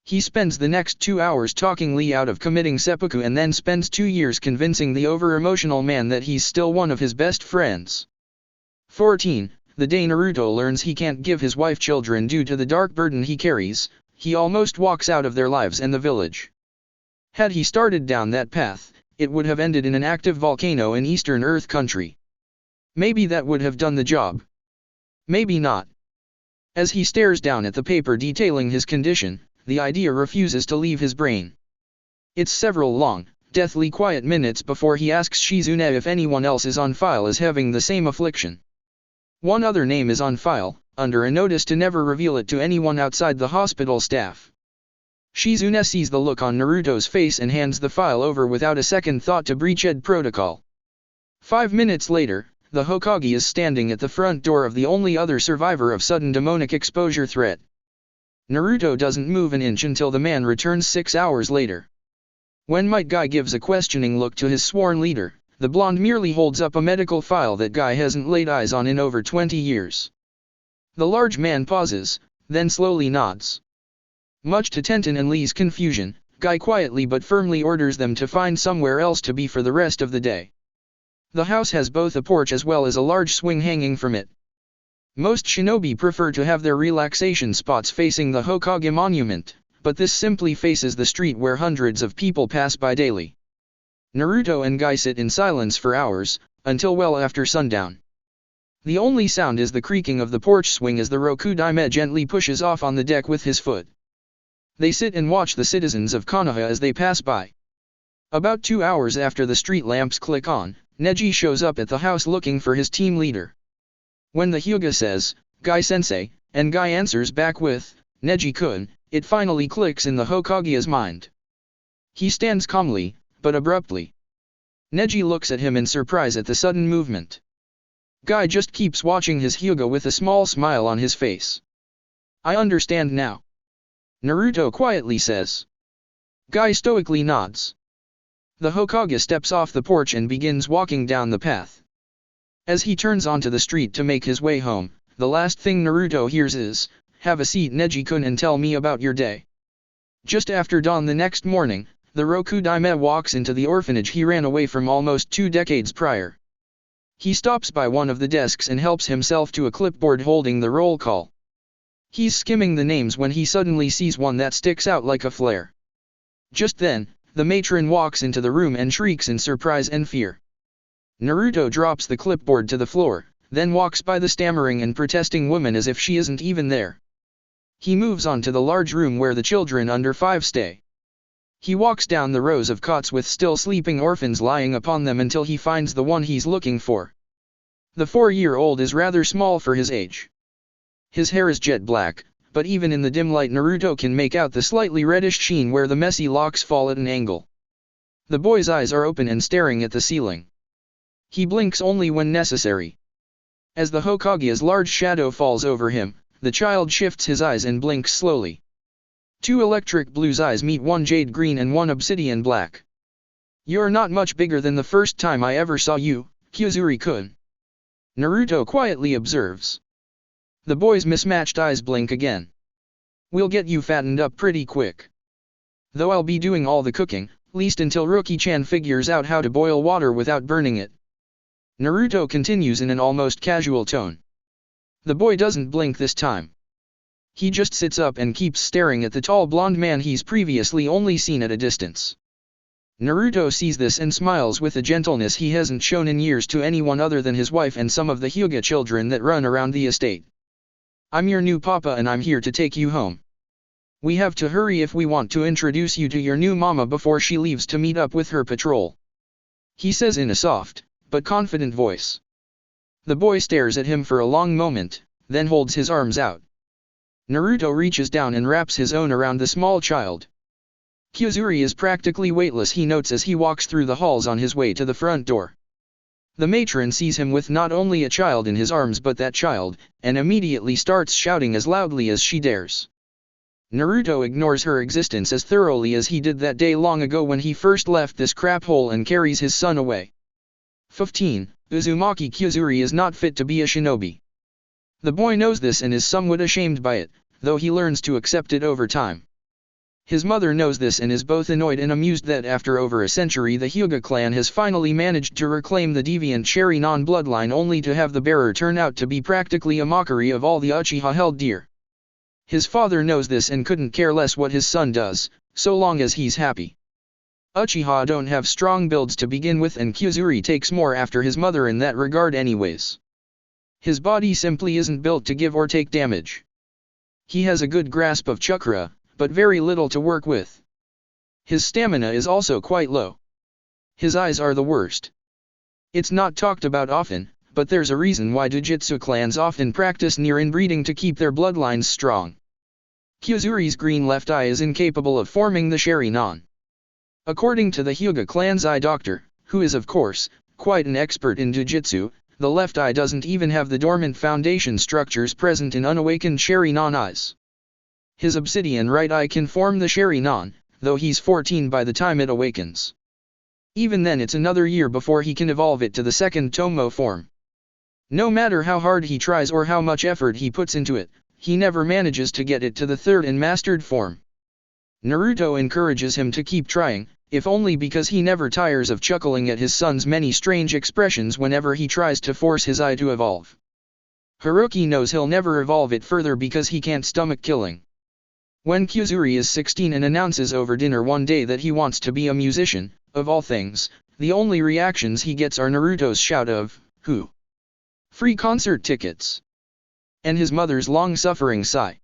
He spends the next 2 hours talking Lee out of committing seppuku and then spends 2 years convincing the over-emotional man that he's still one of his best friends. 14. The day Naruto learns he can't give his wife children due to the dark burden he carries, he almost walks out of their lives and the village. Had he started down that path, it would have ended in an active volcano in Eastern Earth country. Maybe that would have done the job. Maybe not. As he stares down at the paper detailing his condition, the idea refuses to leave his brain. It's several long, deathly quiet minutes before he asks Shizune if anyone else is on file as having the same affliction. One other name is on file, under a notice to never reveal it to anyone outside the hospital staff. Shizune sees the look on Naruto's face and hands the file over without a second thought to breach Ed protocol. 5 minutes later, the Hokage is standing at the front door of the only other survivor of sudden demonic exposure threat. Naruto doesn't move an inch until the man returns 6 hours later. When Might Guy gives a questioning look to his sworn leader, the blonde merely holds up a medical file that Guy hasn't laid eyes on in over 20 years. The large man pauses, then slowly nods. Much to Tenten and Lee's confusion, Guy quietly but firmly orders them to find somewhere else to be for the rest of the day. The house has both a porch as well as a large swing hanging from it. Most shinobi prefer to have their relaxation spots facing the Hokage monument, but this simply faces the street where hundreds of people pass by daily. Naruto and Guy sit in silence for hours, until well after sundown. The only sound is the creaking of the porch swing as the Rokudaime gently pushes off on the deck with his foot. They sit and watch the citizens of Konoha as they pass by. About 2 hours after the street lamps click on, Neji shows up at the house looking for his team leader. When the Hyuga says, "Guy-sensei," and Guy answers back with, "Neji-kun," it finally clicks in the Hokage's mind. He stands calmly, but abruptly. Neji looks at him in surprise at the sudden movement. Guy just keeps watching his Hyuga with a small smile on his face. "I understand now," Naruto quietly says. Guy stoically nods. The Hokage steps off the porch and begins walking down the path. As he turns onto the street to make his way home, the last thing Naruto hears is, "Have a seat, Neji-kun, and tell me about your day." Just after dawn the next morning, the Rokudaime walks into the orphanage he ran away from almost 2 decades prior. He stops by one of the desks and helps himself to a clipboard holding the roll call. He's skimming the names when he suddenly sees one that sticks out like a flare. Just then, the matron walks into the room and shrieks in surprise and fear. Naruto drops the clipboard to the floor, then walks by the stammering and protesting woman as if she isn't even there. He moves on to the large room where the children under 5 stay. He walks down the rows of cots with still sleeping orphans lying upon them until he finds the one he's looking for. The 4-year-old is rather small for his age. His hair is jet black, but even in the dim light Naruto can make out the slightly reddish sheen where the messy locks fall at an angle. The boy's eyes are open and staring at the ceiling. He blinks only when necessary. As the Hokage's large shadow falls over him, the child shifts his eyes and blinks slowly. 2 electric blues eyes meet, one jade green and one obsidian black. "You're not much bigger than the first time I ever saw you, Kyuzuri-kun," Naruto quietly observes. The boy's mismatched eyes blink again. "We'll get you fattened up pretty quick. Though I'll be doing all the cooking, least until Rookie-chan figures out how to boil water without burning it," Naruto continues in an almost casual tone. The boy doesn't blink this time. He just sits up and keeps staring at the tall blonde man he's previously only seen at a distance. Naruto sees this and smiles with a gentleness he hasn't shown in years to anyone other than his wife and some of the Hyuga children that run around the estate. "I'm your new papa and I'm here to take you home. We have to hurry if we want to introduce you to your new mama before she leaves to meet up with her patrol," he says in a soft, but confident voice. The boy stares at him for a long moment, then holds his arms out. Naruto reaches down and wraps his own around the small child. Kyuzuri is practically weightless, he notes as he walks through the halls on his way to the front door. The matron sees him with not only a child in his arms but that child, and immediately starts shouting as loudly as she dares. Naruto ignores her existence as thoroughly as he did that day long ago when he first left this crap hole and carries his son away. 15. Uzumaki Kyuzuri is not fit to be a shinobi. The boy knows this and is somewhat ashamed by it, though he learns to accept it over time. His mother knows this and is both annoyed and amused that after over a century the Hyuga clan has finally managed to reclaim the deviant Sharingan bloodline only to have the bearer turn out to be practically a mockery of all the Uchiha held dear. His father knows this and couldn't care less what his son does, so long as he's happy. Uchiha don't have strong builds to begin with and Kyuzuri takes more after his mother in that regard anyways. His body simply isn't built to give or take damage. He has a good grasp of chakra, but very little to work with. His stamina is also quite low. His eyes are the worst. It's not talked about often, but there's a reason why Jujutsu clans often practice near inbreeding to keep their bloodlines strong. Kyuzuri's green left eye is incapable of forming the Sharingan. According to the Hyuga clan's eye doctor, who is of course, quite an expert in Jujutsu, the left eye doesn't even have the dormant foundation structures present in unawakened Sharingan eyes. His obsidian right eye can form the Sharingan, though he's 14 by the time it awakens. Even then it's another year before he can evolve it to the second Tomo form. No matter how hard he tries or how much effort he puts into it, he never manages to get it to the third and mastered form. Naruto encourages him to keep trying, if only because he never tires of chuckling at his son's many strange expressions whenever he tries to force his eye to evolve. Hiroki knows he'll never evolve it further because he can't stomach killing. When Kyuzuri is 16 and announces over dinner one day that he wants to be a musician, of all things, the only reactions he gets are Naruto's shout of, "Who? Free concert tickets!" and his mother's long-suffering sigh.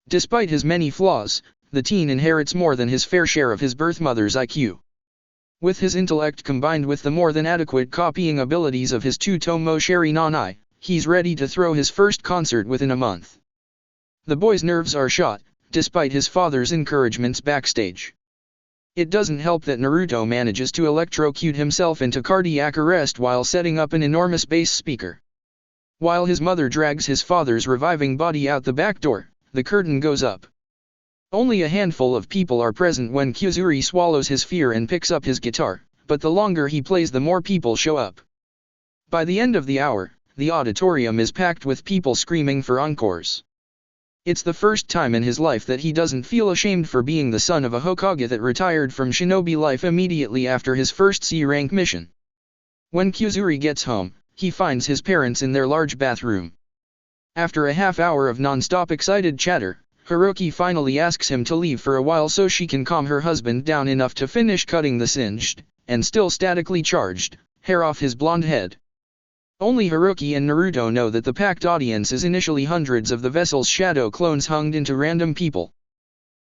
Despite his many flaws, the teen inherits more than his fair share of his birth mother's IQ. With his intellect combined with the more than adequate copying abilities of his two Tomo Sharingan eye, he's ready to throw his first concert within a month. The boy's nerves are shot, despite his father's encouragements backstage. It doesn't help that Naruto manages to electrocute himself into cardiac arrest while setting up an enormous bass speaker. While his mother drags his father's reviving body out the back door, the curtain goes up. Only a handful of people are present when Kyuzuri swallows his fear and picks up his guitar, but the longer he plays the more people show up. By the end of the hour, the auditorium is packed with people screaming for encores. It's the first time in his life that he doesn't feel ashamed for being the son of a Hokage that retired from shinobi life immediately after his first C-rank mission. When Kyuzuri gets home, he finds his parents in their large bathroom. After a half hour of non-stop excited chatter, Hiroki finally asks him to leave for a while so she can calm her husband down enough to finish cutting the singed, and still statically charged, hair off his blonde head. Only Hiroki and Naruto know that the packed audience is initially hundreds of the vessel's shadow clones hung into random people.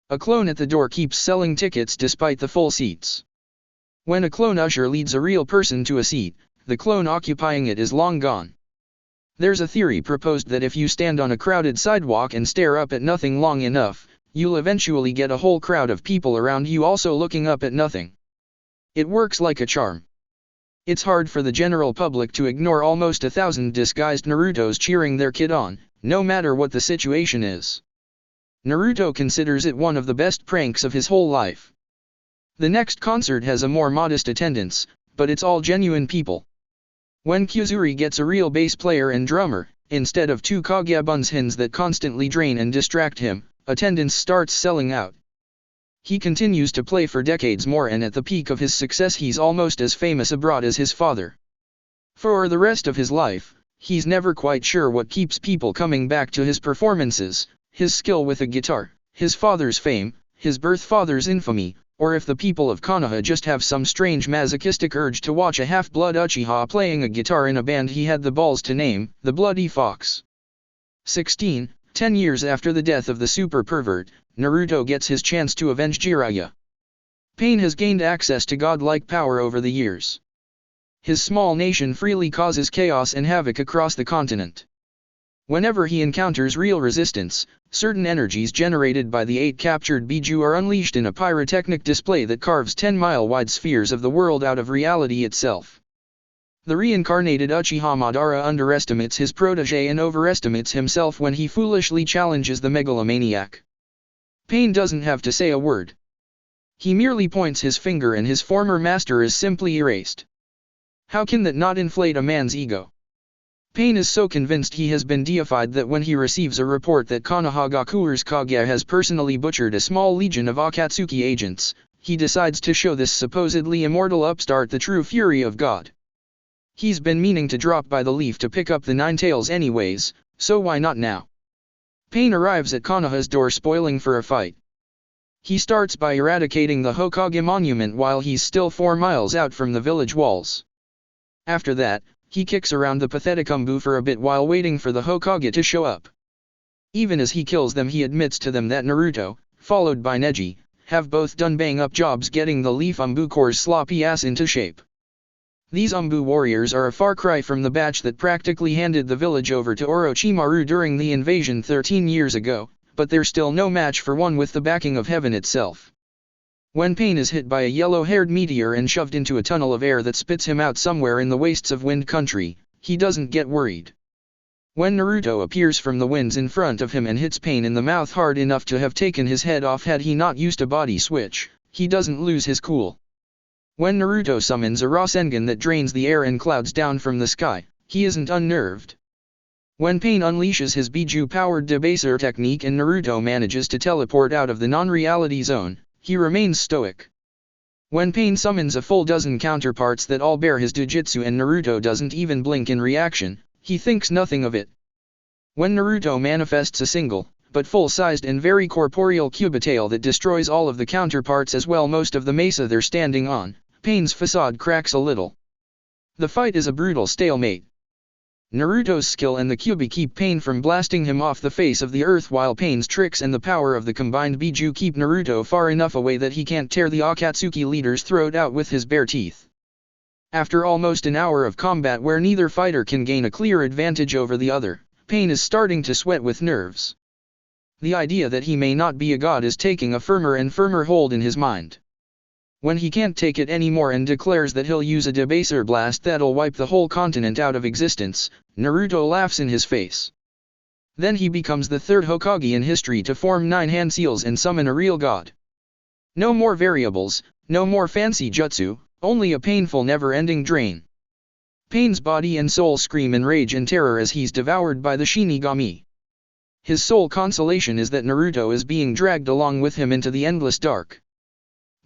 A clone at the door keeps selling tickets despite the full seats. When a clone usher leads a real person to a seat, the clone occupying it is long gone. There's a theory proposed that if you stand on a crowded sidewalk and stare up at nothing long enough, you'll eventually get a whole crowd of people around you also looking up at nothing. It works like a charm. It's hard for the general public to ignore almost 1,000 disguised Narutos cheering their kid on, no matter what the situation is. Naruto considers it one of the best pranks of his whole life. The next concert has a more modest attendance, but it's all genuine people. When Kyuzuri gets a real bass player and drummer, instead of two Kagebunsins that constantly drain and distract him, attendance starts selling out. He continues to play for decades more and at the peak of his success he's almost as famous abroad as his father. For the rest of his life, he's never quite sure what keeps people coming back to his performances, his skill with a guitar, his father's fame, his birth father's infamy, or if the people of Konoha just have some strange masochistic urge to watch a half-blood Uchiha playing a guitar in a band he had the balls to name, the Bloody Fox. 16. 10 years after the death of the super pervert, Naruto gets his chance to avenge Jiraiya. Pain has gained access to godlike power over the years. His small nation freely causes chaos and havoc across the continent. Whenever he encounters real resistance, certain energies generated by the 8 captured Biju are unleashed in a pyrotechnic display that carves 10-mile-wide spheres of the world out of reality itself. The reincarnated Uchiha Madara underestimates his protege and overestimates himself when he foolishly challenges the megalomaniac. Pain doesn't have to say a word. He merely points his finger and his former master is simply erased. How can that not inflate a man's ego? Pain is so convinced he has been deified that when he receives a report that Konohagakure's Kage has personally butchered a small legion of Akatsuki agents, he decides to show this supposedly immortal upstart the true fury of God. He's been meaning to drop by the leaf to pick up the Nine Tails anyways, so why not now? Pain arrives at Konoha's door spoiling for a fight. He starts by eradicating the Hokage monument while he's still 4 miles out from the village walls. After that, he kicks around the pathetic Umbu for a bit while waiting for the Hokage to show up. Even as he kills them he admits to them that Naruto, followed by Neji, have both done bang-up jobs getting the Leaf Umbu Corps' sloppy ass into shape. These Umbu warriors are a far cry from the batch that practically handed the village over to Orochimaru during the invasion 13 years ago, but they're still no match for one with the backing of heaven itself. When Pain is hit by a yellow-haired meteor and shoved into a tunnel of air that spits him out somewhere in the wastes of Wind Country, he doesn't get worried. When Naruto appears from the winds in front of him and hits Pain in the mouth hard enough to have taken his head off had he not used a body switch, he doesn't lose his cool. When Naruto summons a Rasengan that drains the air and clouds down from the sky, he isn't unnerved. When Pain unleashes his Biju-powered debaser technique and Naruto manages to teleport out of the non-reality zone, he remains stoic. When Pain summons a full dozen counterparts that all bear his Jujutsu and Naruto doesn't even blink in reaction, he thinks nothing of it. When Naruto manifests a single, but full-sized and very corporeal Cubitail that destroys all of the counterparts as well most of the mesa they're standing on, Pain's facade cracks a little. The fight is a brutal stalemate. Naruto's skill and the Kyubi keep Pain from blasting him off the face of the earth while Pain's tricks and the power of the combined Biju keep Naruto far enough away that he can't tear the Akatsuki leader's throat out with his bare teeth. After almost an hour of combat where neither fighter can gain a clear advantage over the other, Pain is starting to sweat with nerves. The idea that he may not be a god is taking a firmer and firmer hold in his mind. When he can't take it anymore and declares that he'll use a debaser blast that'll wipe the whole continent out of existence, Naruto laughs in his face. Then he becomes the third Hokage in history to form 9 hand seals and summon a real god. No more variables, no more fancy jutsu, only a painful never-ending drain. Pain's body and soul scream in rage and terror as he's devoured by the Shinigami. His sole consolation is that Naruto is being dragged along with him into the endless dark.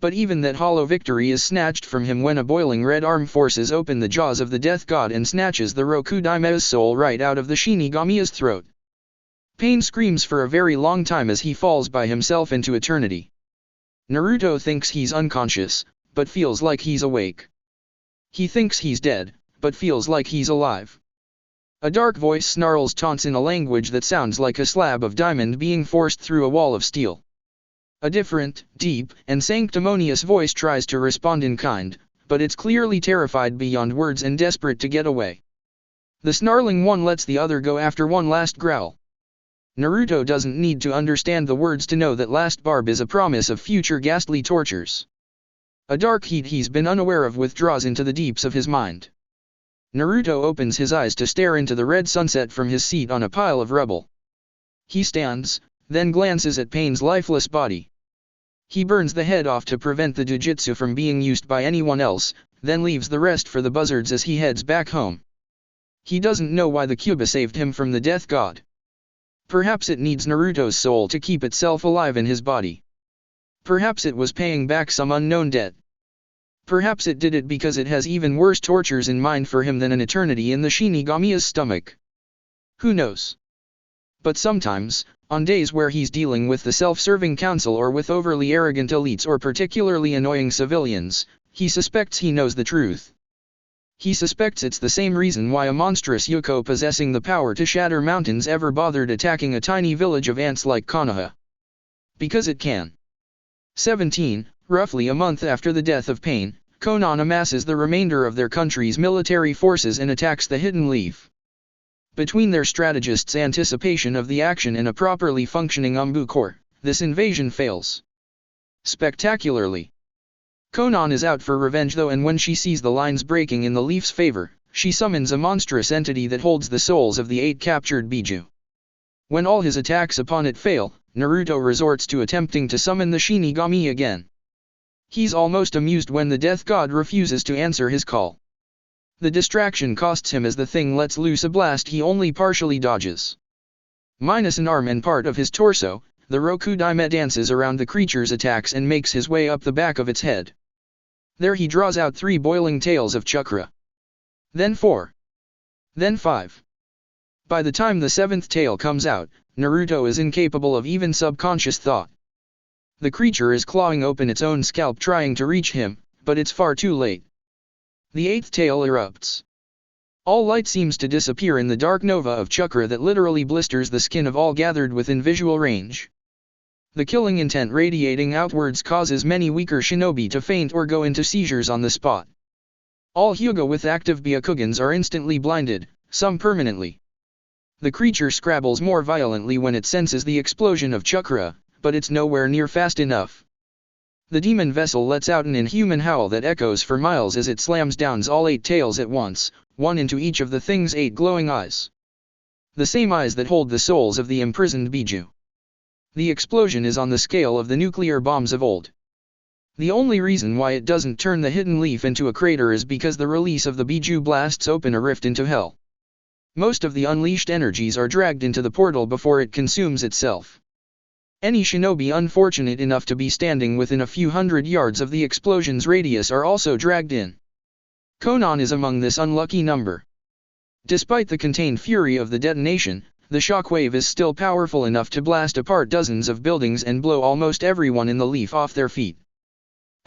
But even that hollow victory is snatched from him when a boiling red arm forces open the jaws of the death god and snatches the Rokudaime's soul right out of the Shinigami's throat. Pain screams for a very long time as he falls by himself into eternity. Naruto thinks he's unconscious, but feels like he's awake. He thinks he's dead, but feels like he's alive. A dark voice snarls taunts in a language that sounds like a slab of diamond being forced through a wall of steel. A different, deep, and sanctimonious voice tries to respond in kind, but it's clearly terrified beyond words and desperate to get away. The snarling one lets the other go after one last growl. Naruto doesn't need to understand the words to know that last barb is a promise of future ghastly tortures. A dark heat he's been unaware of withdraws into the deeps of his mind. Naruto opens his eyes to stare into the red sunset from his seat on a pile of rubble. He stands, then glances at Pain's lifeless body. He burns the head off to prevent the Jujutsu from being used by anyone else, then leaves the rest for the buzzards as he heads back home. He doesn't know why the Kyuubi saved him from the death god. Perhaps it needs Naruto's soul to keep itself alive in his body. Perhaps it was paying back some unknown debt. Perhaps it did it because it has even worse tortures in mind for him than an eternity in the Shinigami's stomach. Who knows? But sometimes, on days where he's dealing with the self-serving council or with overly arrogant elites or particularly annoying civilians, he suspects he knows the truth. He suspects it's the same reason why a monstrous Yoko possessing the power to shatter mountains ever bothered attacking a tiny village of ants like Konoha. Because it can. 17. Roughly a month after the death of Pain, Konan amasses the remainder of their country's military forces and attacks the Hidden Leaf. Between their strategists' anticipation of the action and a properly functioning Umbu Corps, this invasion fails spectacularly. Konan is out for revenge though, and when she sees the lines breaking in the Leaf's favor, she summons a monstrous entity that holds the souls of the 8 captured Biju. When all his attacks upon it fail, Naruto resorts to attempting to summon the Shinigami again. He's almost amused when the death god refuses to answer his call. The distraction costs him as the thing lets loose a blast he only partially dodges. Minus an arm and part of his torso, the Rokudaime dances around the creature's attacks and makes his way up the back of its head. There he draws out 3 boiling tails of chakra. Then 4. Then 5. By the time the 7th tail comes out, Naruto is incapable of even subconscious thought. The creature is clawing open its own scalp trying to reach him, but it's far too late. The 8th tail erupts. All light seems to disappear in the dark nova of chakra that literally blisters the skin of all gathered within visual range. The killing intent radiating outwards causes many weaker shinobi to faint or go into seizures on the spot. All Hyuga with active Byakugans are instantly blinded, some permanently. The creature scrabbles more violently when it senses the explosion of chakra, but it's nowhere near fast enough. The demon vessel lets out an inhuman howl that echoes for miles as it slams down all 8 tails at once, one into each of the thing's 8 glowing eyes. The same eyes that hold the souls of the imprisoned Biju. The explosion is on the scale of the nuclear bombs of old. The only reason why it doesn't turn the hidden leaf into a crater is because the release of the Biju blasts open a rift into hell. Most of the unleashed energies are dragged into the portal before it consumes itself. Any shinobi unfortunate enough to be standing within a few hundred yards of the explosion's radius are also dragged in. Konan is among this unlucky number. Despite the contained fury of the detonation, the shockwave is still powerful enough to blast apart dozens of buildings and blow almost everyone in the leaf off their feet.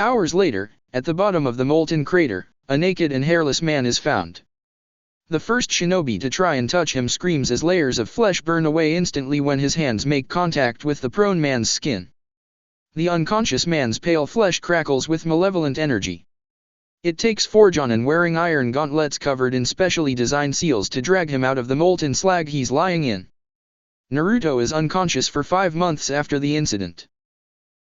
Hours later, at the bottom of the molten crater, a naked and hairless man is found. The first shinobi to try and touch him screams as layers of flesh burn away instantly when his hands make contact with the prone man's skin. The unconscious man's pale flesh crackles with malevolent energy. It takes 4 jonin wearing iron gauntlets covered in specially designed seals to drag him out of the molten slag he's lying in. Naruto is unconscious for 5 months after the incident.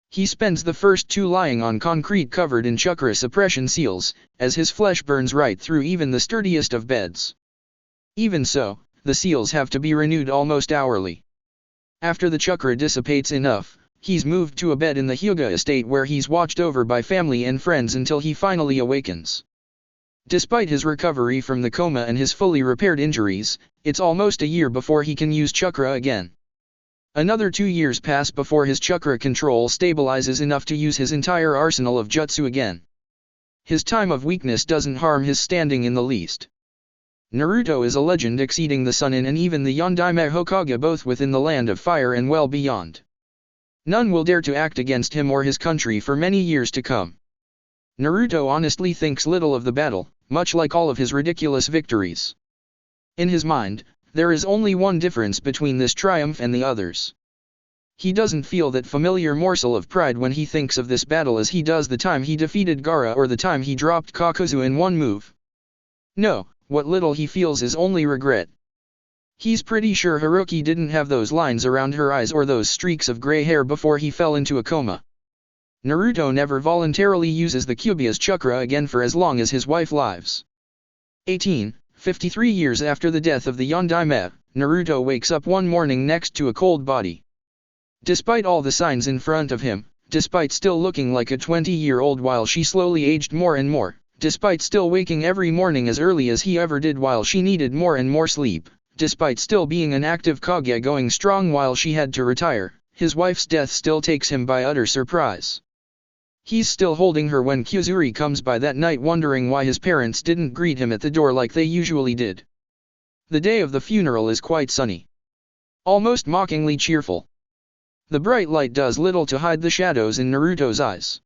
He spends the first 2 lying on concrete covered in chakra suppression seals, as his flesh burns right through even the sturdiest of beds. Even so, the seals have to be renewed almost hourly. After the chakra dissipates enough, he's moved to a bed in the Hyuga estate where he's watched over by family and friends until he finally awakens. Despite his recovery from the coma and his fully repaired injuries, it's almost a year before he can use chakra again. Another 2 years pass before his chakra control stabilizes enough to use his entire arsenal of jutsu again. His time of weakness doesn't harm his standing in the least. Naruto is a legend exceeding the Sunin and even the Yondaime Hokage both within the land of fire and well beyond. None will dare to act against him or his country for many years to come. Naruto honestly thinks little of the battle, much like all of his ridiculous victories. In his mind, there is only one difference between this triumph and the others. He doesn't feel that familiar morsel of pride when he thinks of this battle as he does the time he defeated Gaara or the time he dropped Kakuzu in one move. No, what little he feels is only regret. He's pretty sure Haruki didn't have those lines around her eyes or those streaks of gray hair before he fell into a coma. Naruto never voluntarily uses the Kyuubi's chakra again for as long as his wife lives. 53 years after the death of the Yondaime, Naruto wakes up one morning next to a cold body. Despite all the signs in front of him, despite still looking like a 20-year-old while she slowly aged more and more, despite still waking every morning as early as he ever did while she needed more and more sleep, despite still being an active Kage going strong while she had to retire, his wife's death still takes him by utter surprise. He's still holding her when Kyuzuri comes by that night wondering why his parents didn't greet him at the door like they usually did. The day of the funeral is quite sunny. Almost mockingly cheerful. The bright light does little to hide the shadows in Naruto's eyes.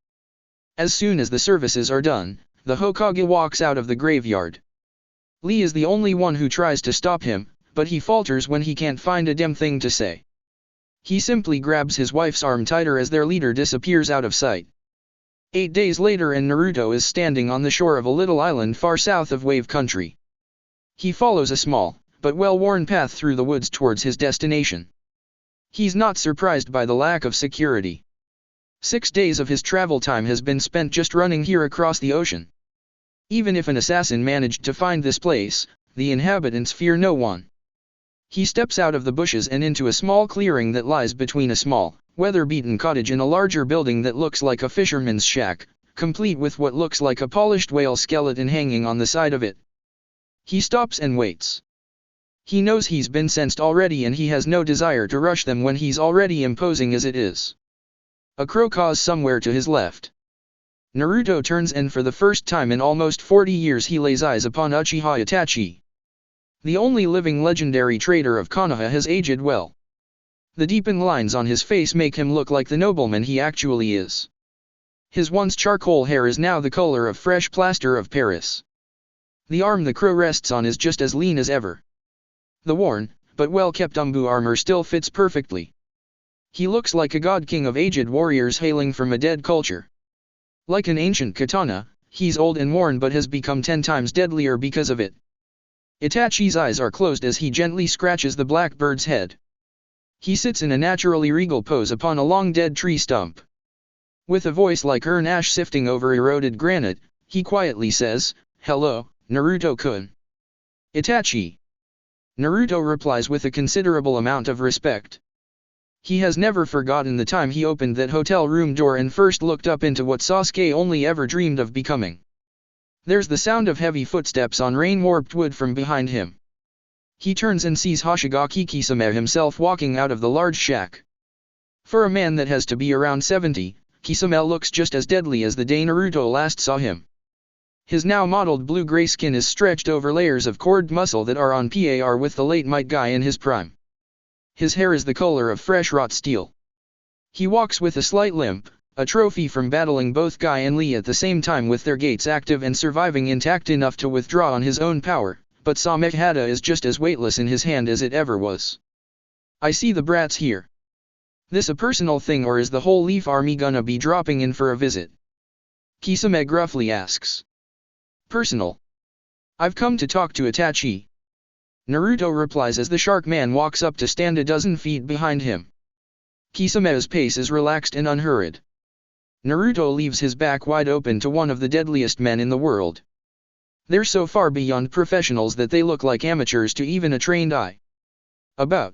As soon as the services are done, the Hokage walks out of the graveyard. Lee is the only one who tries to stop him, but he falters when he can't find a damn thing to say. He simply grabs his wife's arm tighter as their leader disappears out of sight. 8 days later and Naruto is standing on the shore of a little island far south of Wave Country. He follows a small, but well-worn path through the woods towards his destination. He's not surprised by the lack of security. 6 days of his travel time has been spent just running here across the ocean. Even if an assassin managed to find this place, the inhabitants fear no one. He steps out of the bushes and into a small clearing that lies between a small, weather-beaten cottage and a larger building that looks like a fisherman's shack, complete with what looks like a polished whale skeleton hanging on the side of it. He stops and waits. He knows he's been sensed already and he has no desire to rush them when he's already imposing as it is. A crow caws somewhere to his left. Naruto turns and for the first time in almost 40 years he lays eyes upon Uchiha Itachi. The only living legendary trader of Konoha has aged well. The deepened lines on his face make him look like the nobleman he actually is. His once charcoal hair is now the color of fresh plaster of Paris. The arm the crow rests on is just as lean as ever. The worn, but well-kept Umbu armor still fits perfectly. He looks like a god-king of aged warriors hailing from a dead culture. Like an ancient katana, he's old and worn but has become 10 times deadlier because of it. Itachi's eyes are closed as he gently scratches the black bird's head. He sits in a naturally regal pose upon a long dead tree stump. With a voice like earn ash sifting over eroded granite, he quietly says, "Hello, Naruto-kun." "Itachi." Naruto replies with a considerable amount of respect. He has never forgotten the time he opened that hotel room door and first looked up into what Sasuke only ever dreamed of becoming. There's the sound of heavy footsteps on rain-warped wood from behind him. He turns and sees Hoshigaki Kisame himself walking out of the large shack. For a man that has to be around 70, Kisame looks just as deadly as the day Naruto last saw him. His now mottled blue-gray skin is stretched over layers of cord muscle that are on par with the late Might Guy in his prime. His hair is the color of fresh wrought steel. He walks with a slight limp, a trophy from battling both Guy and Lee at the same time with their gaits active and surviving intact enough to withdraw on his own power, but Samehada is just as weightless in his hand as it ever was. "I see the brats here. This a personal thing or is the whole Leaf Army gonna be dropping in for a visit?" Kisame gruffly asks. "Personal. I've come to talk to Itachi." Naruto replies as the shark man walks up to stand a dozen feet behind him. Kisame's pace is relaxed and unhurried. Naruto leaves his back wide open to one of the deadliest men in the world. They're so far beyond professionals that they look like amateurs to even a trained eye. "About?"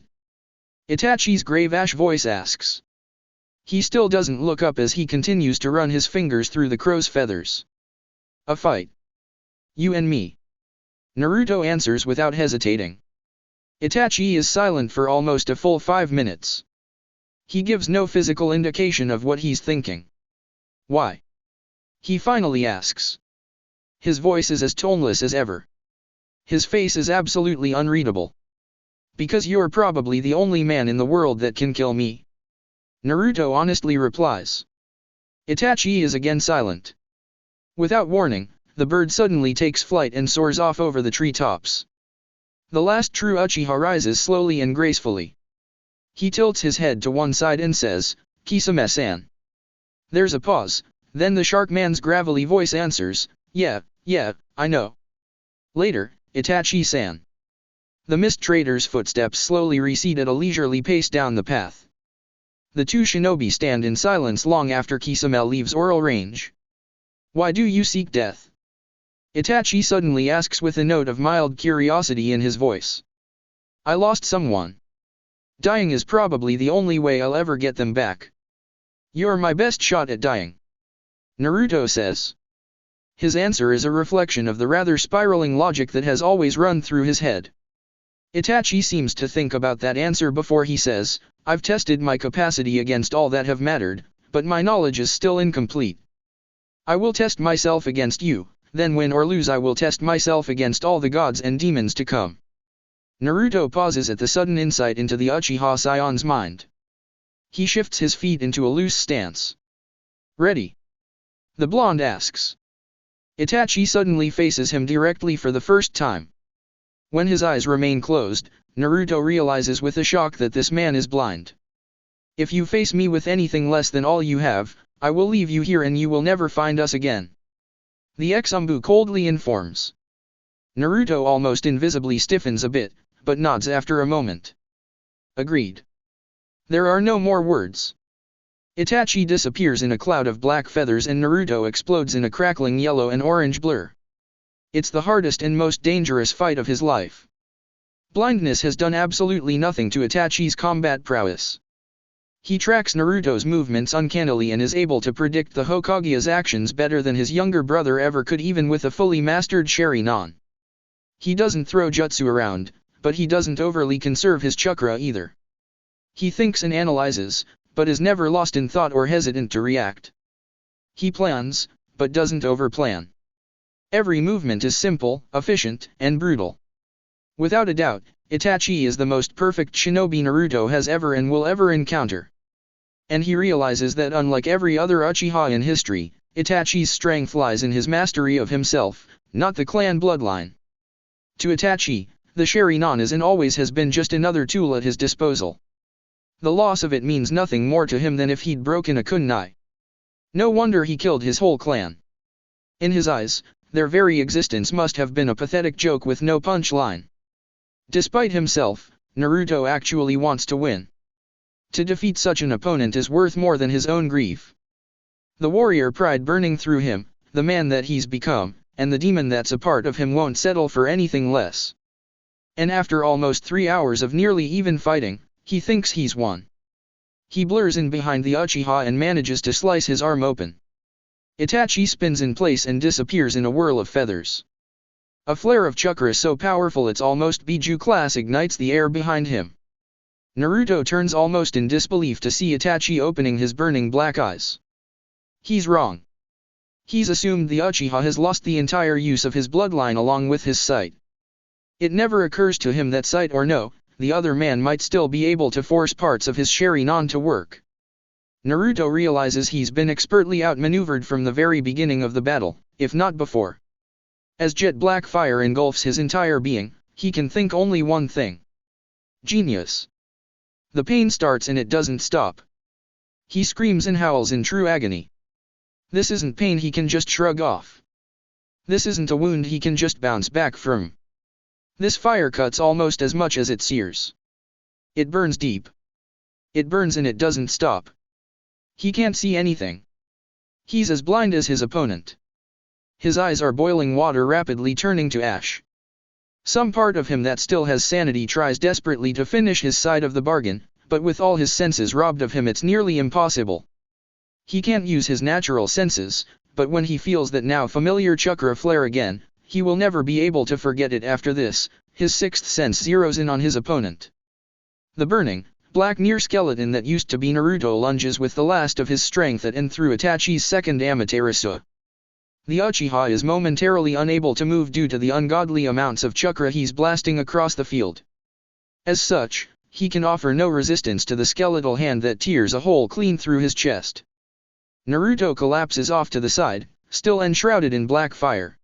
Itachi's grave-ash voice asks. He still doesn't look up as he continues to run his fingers through the crow's feathers. "A fight. You and me." Naruto answers without hesitating. Itachi is silent for almost a full 5 minutes. He gives no physical indication of what he's thinking. "Why?" he finally asks. His voice is as toneless as ever. His face is absolutely unreadable. "Because you're probably the only man in the world that can kill me," Naruto honestly replies. Itachi is again silent. Without warning, the bird suddenly takes flight and soars off over the treetops. The last true Uchiha rises slowly and gracefully. He tilts his head to one side and says, "Kisame-san." There's a pause, then the shark man's gravelly voice answers, yeah, I know." Later, "Itachi-san." The mist trader's footsteps slowly recede at a leisurely pace down the path. The two shinobi stand in silence long after Kisame leaves oral range. "Why do you seek death?" Itachi suddenly asks with a note of mild curiosity in his voice. "I lost someone. Dying is probably the only way I'll ever get them back. You're my best shot at dying," Naruto says. His answer is a reflection of the rather spiraling logic that has always run through his head. Itachi seems to think about that answer before he says, "I've tested my capacity against all that have mattered, but my knowledge is still incomplete. I will test myself against you, then win or lose I will test myself against all the gods and demons to come." Naruto pauses at the sudden insight into the Uchiha Scion's mind. He shifts his feet into a loose stance. "Ready?" the blonde asks. Itachi suddenly faces him directly for the first time. When his eyes remain closed, Naruto realizes with a shock that this man is blind. "If you face me with anything less than all you have, I will leave you here and you will never find us again," the ex-Umbu coldly informs. Naruto almost invisibly stiffens a bit, but nods after a moment. "Agreed." There are no more words. Itachi disappears in a cloud of black feathers and Naruto explodes in a crackling yellow and orange blur. It's the hardest and most dangerous fight of his life. Blindness has done absolutely nothing to Itachi's combat prowess. He tracks Naruto's movements uncannily and is able to predict the Hokage's actions better than his younger brother ever could, even with a fully mastered Sharingan. He doesn't throw jutsu around, but he doesn't overly conserve his chakra either. He thinks and analyzes, but is never lost in thought or hesitant to react. He plans, but doesn't overplan. Every movement is simple, efficient, and brutal. Without a doubt, Itachi is the most perfect shinobi Naruto has ever and will ever encounter. And he realizes that unlike every other Uchiha in history, Itachi's strength lies in his mastery of himself, not the clan bloodline. To Itachi, the Sharingan is and always has been just another tool at his disposal. The loss of it means nothing more to him than if he'd broken a kunai. No wonder he killed his whole clan. In his eyes, their very existence must have been a pathetic joke with no punchline. Despite himself, Naruto actually wants to win. To defeat such an opponent is worth more than his own grief. The warrior pride burning through him, the man that he's become, and the demon that's a part of him won't settle for anything less. And after almost 3 hours of nearly even fighting, he thinks he's won. He blurs in behind the Uchiha and manages to slice his arm open. Itachi spins in place and disappears in a whirl of feathers. A flare of chakra so powerful it's almost Biju class ignites the air behind him. Naruto turns almost in disbelief to see Itachi opening his burning black eyes. He's wrong. He's assumed the Uchiha has lost the entire use of his bloodline along with his sight. It never occurs to him that sight or no, the other man might still be able to force parts of his Sharingan to work. Naruto realizes he's been expertly outmaneuvered from the very beginning of the battle, if not before. As jet black fire engulfs his entire being, he can think only one thing. Genius. The pain starts and it doesn't stop. He screams and howls in true agony. This isn't pain he can just shrug off. This isn't a wound he can just bounce back from. This fire cuts almost as much as it sears. It burns deep. It burns and it doesn't stop. He can't see anything. He's as blind as his opponent. His eyes are boiling water rapidly turning to ash. Some part of him that still has sanity tries desperately to finish his side of the bargain, but with all his senses robbed of him it's nearly impossible. He can't use his natural senses, but when he feels that now familiar chakra flare again, he will never be able to forget it after this. His sixth sense zeroes in on his opponent. The burning, black near skeleton that used to be Naruto lunges with the last of his strength at and through Itachi's second Amaterasu. The Uchiha is momentarily unable to move due to the ungodly amounts of chakra he's blasting across the field. As such, he can offer no resistance to the skeletal hand that tears a hole clean through his chest. Naruto collapses off to the side, still enshrouded in black fire.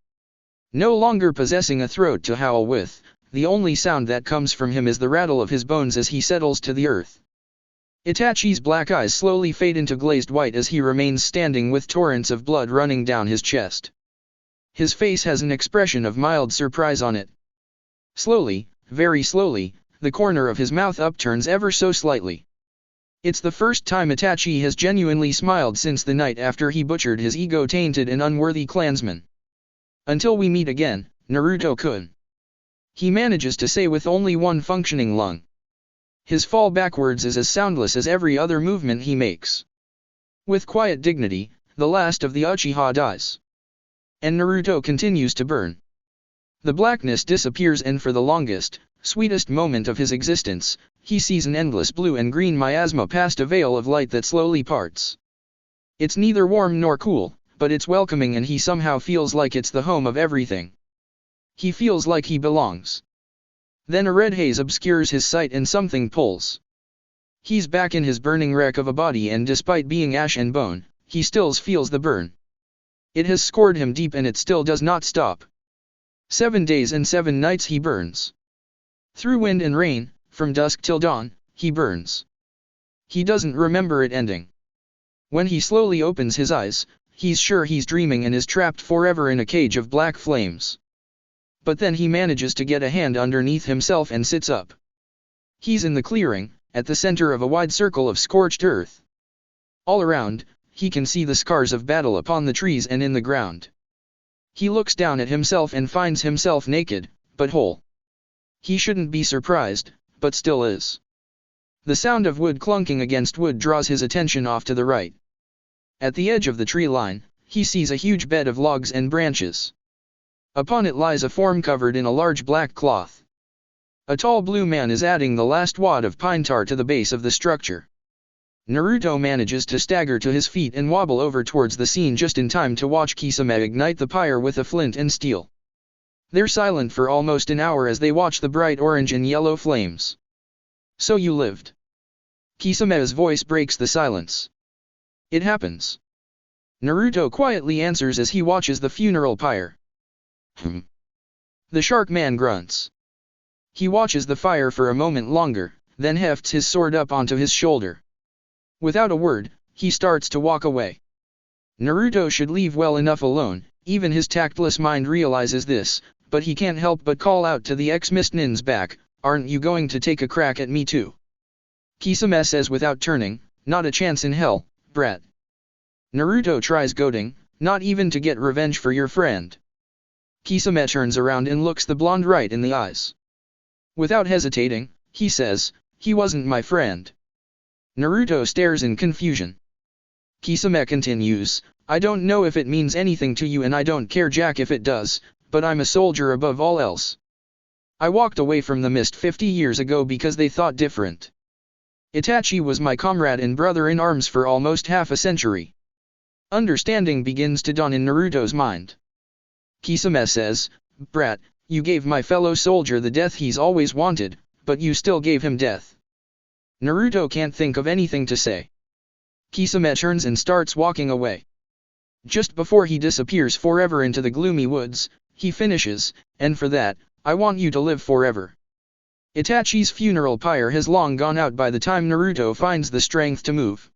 No longer possessing a throat to howl with, the only sound that comes from him is the rattle of his bones as he settles to the earth. Itachi's black eyes slowly fade into glazed white as he remains standing with torrents of blood running down his chest. His face has an expression of mild surprise on it. Slowly, very slowly, the corner of his mouth upturns ever so slightly. It's the first time Itachi has genuinely smiled since the night after he butchered his ego-tainted and unworthy clansman. Until we meet again, Naruto-kun. He manages to say with only one functioning lung. His fall backwards is as soundless as every other movement he makes. With quiet dignity, the last of the Uchiha dies. And Naruto continues to burn. The blackness disappears and for the longest, sweetest moment of his existence, he sees an endless blue and green miasma past a veil of light that slowly parts. It's neither warm nor cool, but it's welcoming and he somehow feels like it's the home of everything. He feels like he belongs. Then a red haze obscures his sight and something pulls. He's back in his burning wreck of a body and despite being ash and bone, he still feels the burn. It has scored him deep and it still does not stop. 7 days and 7 nights he burns. Through wind and rain, from dusk till dawn, he burns. He doesn't remember it ending. When he slowly opens his eyes, he's sure he's dreaming and is trapped forever in a cage of black flames. But then he manages to get a hand underneath himself and sits up. He's in the clearing, at the center of a wide circle of scorched earth. All around, he can see the scars of battle upon the trees and in the ground. He looks down at himself and finds himself naked, but whole. He shouldn't be surprised, but still is. The sound of wood clunking against wood draws his attention off to the right. At the edge of the tree line, he sees a huge bed of logs and branches. Upon it lies a form covered in a large black cloth. A tall blue man is adding the last wad of pine tar to the base of the structure. Naruto manages to stagger to his feet and wobble over towards the scene just in time to watch Kisame ignite the pyre with a flint and steel. They're silent for almost an hour as they watch the bright orange and yellow flames. "So you lived." Kisame's voice breaks the silence. "It happens." Naruto quietly answers as he watches the funeral pyre. The shark man grunts. He watches the fire for a moment longer, then hefts his sword up onto his shoulder. Without a word, he starts to walk away. Naruto should leave well enough alone, even his tactless mind realizes this, but he can't help but call out to the ex-Mistnin's back, "Aren't you going to take a crack at me too?" Kisame says without turning, "Not a chance in hell, brat." Naruto tries goading, "Not even to get revenge for your friend." Kisame turns around and looks the blonde right in the eyes. Without hesitating, he says, "He wasn't my friend." Naruto stares in confusion. Kisame continues, "I don't know if it means anything to you and I don't care jack if it does, but I'm a soldier above all else. I walked away from the mist 50 years ago because they thought different. Itachi was my comrade and brother in arms for almost half a century." Understanding begins to dawn in Naruto's mind. Kisame says, "Brat, you gave my fellow soldier the death he's always wanted, but you still gave him death." Naruto can't think of anything to say. Kisame turns and starts walking away. Just before he disappears forever into the gloomy woods, he finishes, "And for that, I want you to live forever." Itachi's funeral pyre has long gone out by the time Naruto finds the strength to move.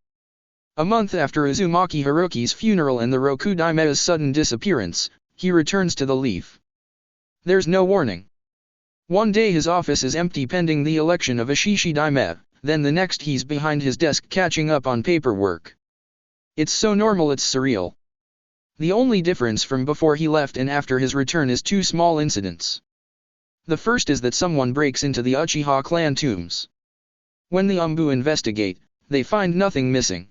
A month after Uzumaki Haruki's funeral and the Rokudaime's sudden disappearance, he returns to the Leaf. There's no warning. One day his office is empty pending the election of a Shishidaime, then the next he's behind his desk catching up on paperwork. It's so normal it's surreal. The only difference from before he left and after his return is two small incidents. The first is that someone breaks into the Uchiha clan tombs. When the Umbu investigate, they find nothing missing.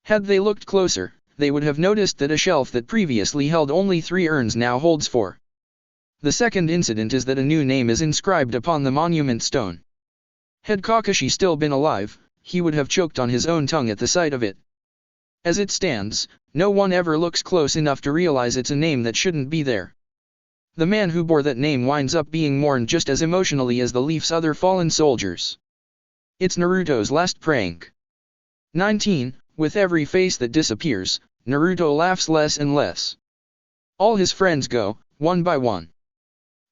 Had they looked closer, they would have noticed that a shelf that previously held only 3 urns now holds 4. The second incident is that a new name is inscribed upon the monument stone. Had Kakashi still been alive, he would have choked on his own tongue at the sight of it. As it stands, no one ever looks close enough to realize it's a name that shouldn't be there. The man who bore that name winds up being mourned just as emotionally as the Leaf's other fallen soldiers. It's Naruto's last prank. 19. With every face that disappears, Naruto laughs less and less. All his friends go, one by one.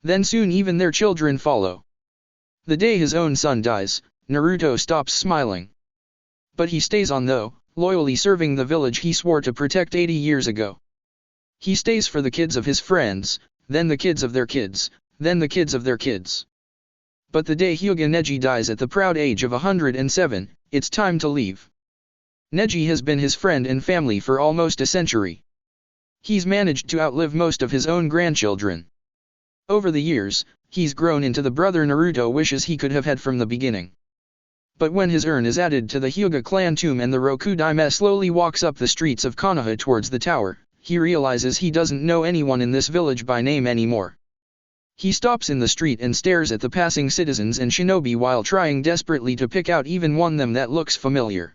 Then soon even their children follow. The day his own son dies, Naruto stops smiling. But he stays on though, loyally serving the village he swore to protect 80 years ago. He stays for the kids of his friends, then the kids of their kids, then the kids of their kids. But the day Hyuga Neji dies at the proud age of 107, it's time to leave. Neji has been his friend and family for almost a century. He's managed to outlive most of his own grandchildren. Over the years, he's grown into the brother Naruto wishes he could have had from the beginning. But when his urn is added to the Hyuga clan tomb and the Rokudaime slowly walks up the streets of Konoha towards the tower, he realizes he doesn't know anyone in this village by name anymore. He stops in the street and stares at the passing citizens and shinobi while trying desperately to pick out even one of them that looks familiar.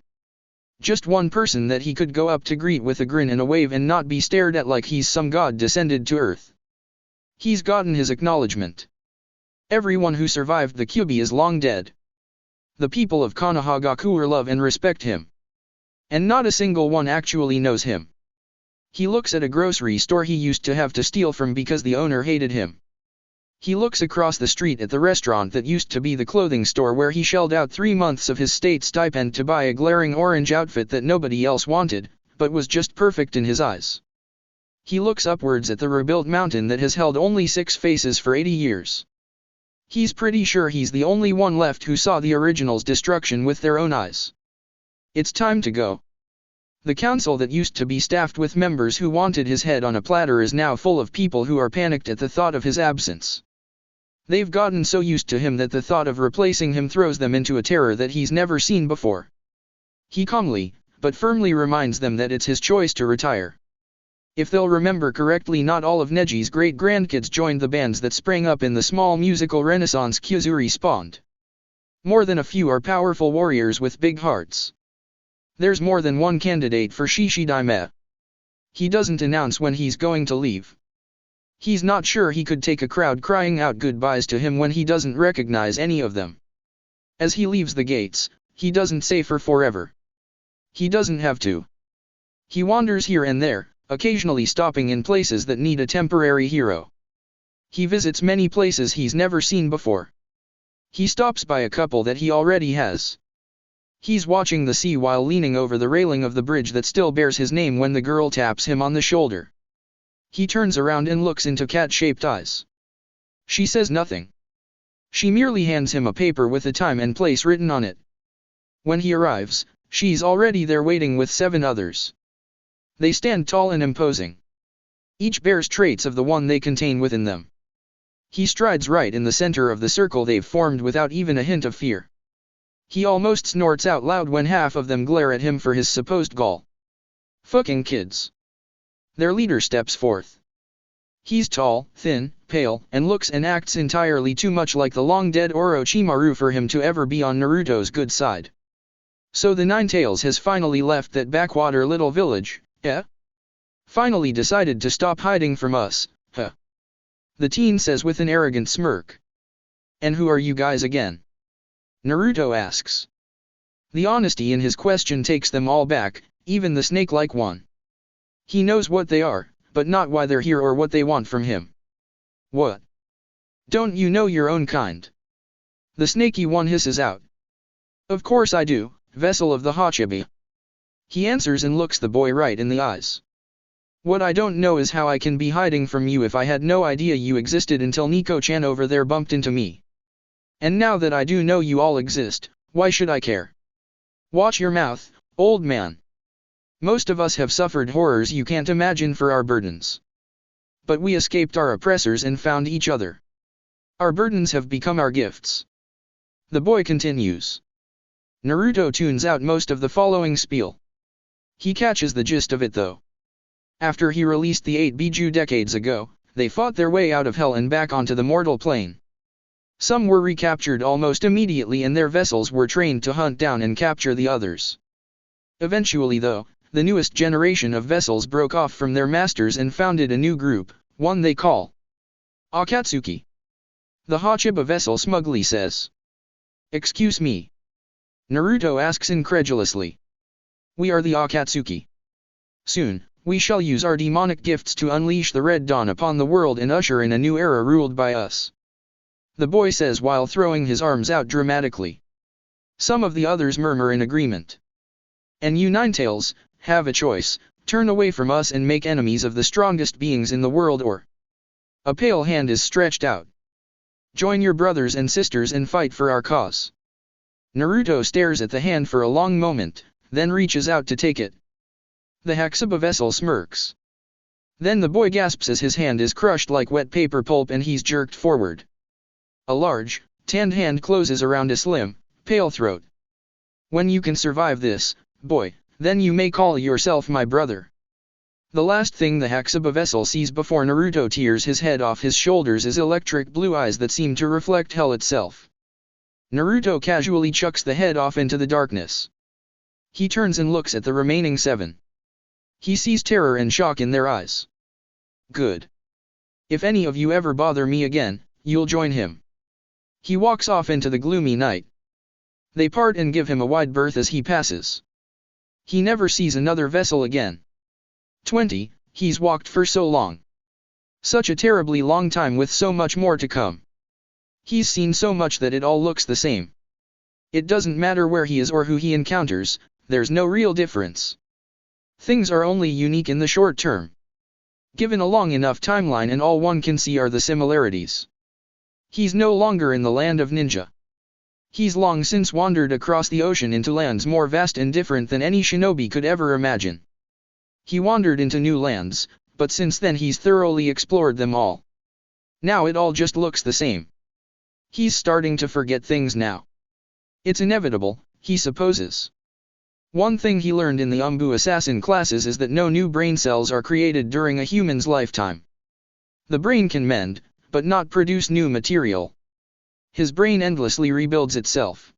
Just one person that he could go up to greet with a grin and a wave and not be stared at like he's some god descended to earth. He's gotten his acknowledgement. Everyone who survived the Kyuubi is long dead. The people of Konohagaku love and respect him. And not a single one actually knows him. He looks at a grocery store he used to have to steal from because the owner hated him. He looks across the street at the restaurant that used to be the clothing store where he shelled out 3 months of his state stipend to buy a glaring orange outfit that nobody else wanted, but was just perfect in his eyes. He looks upwards at the rebuilt mountain that has held only 6 faces for 80 years. He's pretty sure he's the only one left who saw the original's destruction with their own eyes. It's time to go. The council that used to be staffed with members who wanted his head on a platter is now full of people who are panicked at the thought of his absence. They've gotten so used to him that the thought of replacing him throws them into a terror that he's never seen before. He calmly, but firmly reminds them that it's his choice to retire. If they'll remember correctly, not all of Neji's great-grandkids joined the bands that sprang up in the small musical renaissance Kyuzuri spawned. More than a few are powerful warriors with big hearts. There's more than one candidate for Shishidaime. He doesn't announce when he's going to leave. He's not sure he could take a crowd crying out goodbyes to him when he doesn't recognize any of them. As he leaves the gates, he doesn't say for forever. He doesn't have to. He wanders here and there, occasionally stopping in places that need a temporary hero. He visits many places he's never seen before. He stops by a couple that he already has. He's watching the sea while leaning over the railing of the bridge that still bears his name when the girl taps him on the shoulder. He turns around and looks into cat-shaped eyes. She says nothing. She merely hands him a paper with a time and place written on it. When he arrives, she's already there waiting with 7 others. They stand tall and imposing. Each bears traits of the one they contain within them. He strides right in the center of the circle they've formed without even a hint of fear. He almost snorts out loud when half of them glare at him for his supposed gall. Fucking kids. Their leader steps forth. He's tall, thin, pale, and looks and acts entirely too much like the long-dead Orochimaru for him to ever be on Naruto's good side. So the Nine-Tails has finally left that backwater little village, eh? Finally decided to stop hiding from us, huh? The teen says with an arrogant smirk. And who are you guys again? Naruto asks. The honesty in his question takes them all back, even the snake-like one. He knows what they are, but not why they're here or what they want from him. What? Don't you know your own kind? The snaky one hisses out. Of course I do, vessel of the Hokage. He answers and looks the boy right in the eyes. What I don't know is how I can be hiding from you if I had no idea you existed until Nico-chan over there bumped into me. And now that I do know you all exist, why should I care? Watch your mouth, old man. Most of us have suffered horrors you can't imagine for our burdens. But we escaped our oppressors and found each other. Our burdens have become our gifts. The boy continues. Naruto tunes out most of the following spiel. He catches the gist of it though. After he released the 8 Biju decades ago, they fought their way out of hell and back onto the mortal plane. Some were recaptured almost immediately and their vessels were trained to hunt down and capture the others. Eventually though, the newest generation of vessels broke off from their masters and founded a new group, one they call Akatsuki. The Hachiba vessel smugly says. Excuse me. Naruto asks incredulously. We are the Akatsuki. Soon, we shall use our demonic gifts to unleash the Red Dawn upon the world and usher in a new era ruled by us. The boy says while throwing his arms out dramatically. Some of the others murmur in agreement. And you Nine-Tails, have a choice, turn away from us and make enemies of the strongest beings in the world or... A pale hand is stretched out. Join your brothers and sisters and fight for our cause. Naruto stares at the hand for a long moment, then reaches out to take it. The Hakuba vessel smirks. Then the boy gasps as his hand is crushed like wet paper pulp and he's jerked forward. A large, tanned hand closes around a slim, pale throat. When you can survive this, boy, then you may call yourself my brother. The last thing the Hakuba vessel sees before Naruto tears his head off his shoulders is electric blue eyes that seem to reflect hell itself. Naruto casually chucks the head off into the darkness. He turns and looks at the remaining 7. He sees terror and shock in their eyes. Good. If any of you ever bother me again, you'll join him. He walks off into the gloomy night. They part and give him a wide berth as he passes. He never sees another vessel again. 20, he's walked for so long. Such a terribly long time with so much more to come. He's seen so much that it all looks the same. It doesn't matter where he is or who he encounters, there's no real difference. Things are only unique in the short term. Given a long enough timeline and all one can see are the similarities. He's no longer in the land of ninja. He's long since wandered across the ocean into lands more vast and different than any shinobi could ever imagine. He wandered into new lands, but since then he's thoroughly explored them all. Now it all just looks the same. He's starting to forget things now. It's inevitable, he supposes. One thing he learned in the Umbu assassin classes is that no new brain cells are created during a human's lifetime. The brain can mend, but not produce new material. His brain endlessly rebuilds itself.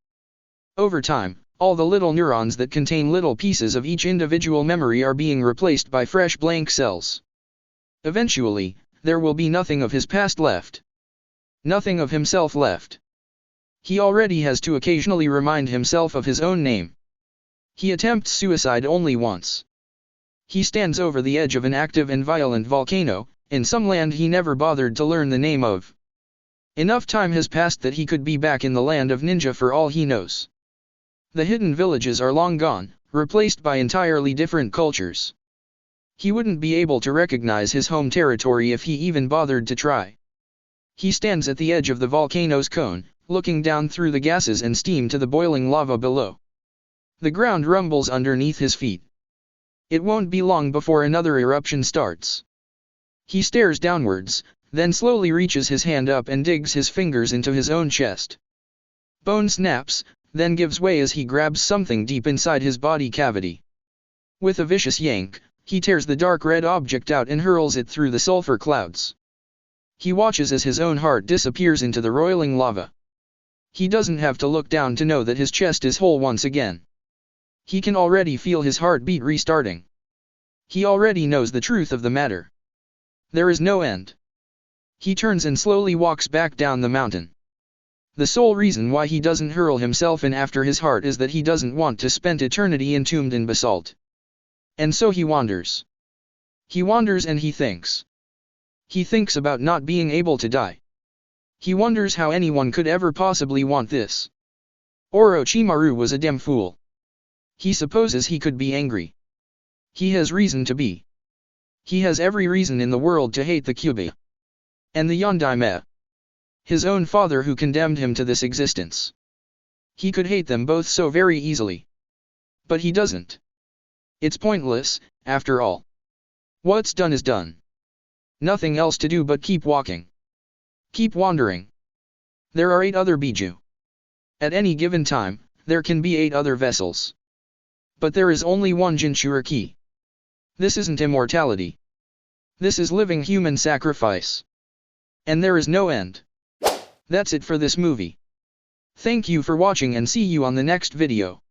Over time, all the little neurons that contain little pieces of each individual memory are being replaced by fresh blank cells. Eventually, there will be nothing of his past left. Nothing of himself left. He already has to occasionally remind himself of his own name. He attempts suicide only once. He stands over the edge of an active and violent volcano, in some land he never bothered to learn the name of. Enough time has passed that he could be back in the land of ninja for all he knows. The hidden villages are long gone, replaced by entirely different cultures. He wouldn't be able to recognize his home territory if he even bothered to try. He stands at the edge of the volcano's cone, looking down through the gases and steam to the boiling lava below. The ground rumbles underneath his feet. It won't be long before another eruption starts. He stares downwards, then slowly reaches his hand up and digs his fingers into his own chest. Bone snaps, then gives way as he grabs something deep inside his body cavity. With a vicious yank, he tears the dark red object out and hurls it through the sulfur clouds. He watches as his own heart disappears into the roiling lava. He doesn't have to look down to know that his chest is whole once again. He can already feel his heartbeat restarting. He already knows the truth of the matter. There is no end. He turns and slowly walks back down the mountain. The sole reason why he doesn't hurl himself in after his heart is that he doesn't want to spend eternity entombed in basalt. And so he wanders. He wanders and he thinks. He thinks about not being able to die. He wonders how anyone could ever possibly want this. Orochimaru was a damn fool. He supposes he could be angry. He has reason to be. He has every reason in the world to hate the Kyuubi. And the Yondaime. His own father who condemned him to this existence. He could hate them both so very easily. But he doesn't. It's pointless, after all. What's done is done. Nothing else to do but keep walking. Keep wandering. There are 8 other Biju. At any given time, there can be 8 other vessels. But there is only one Jinchuuriki. This isn't immortality. This is living human sacrifice. And there is no end. That's it for this movie. Thank you for watching and see you on the next video.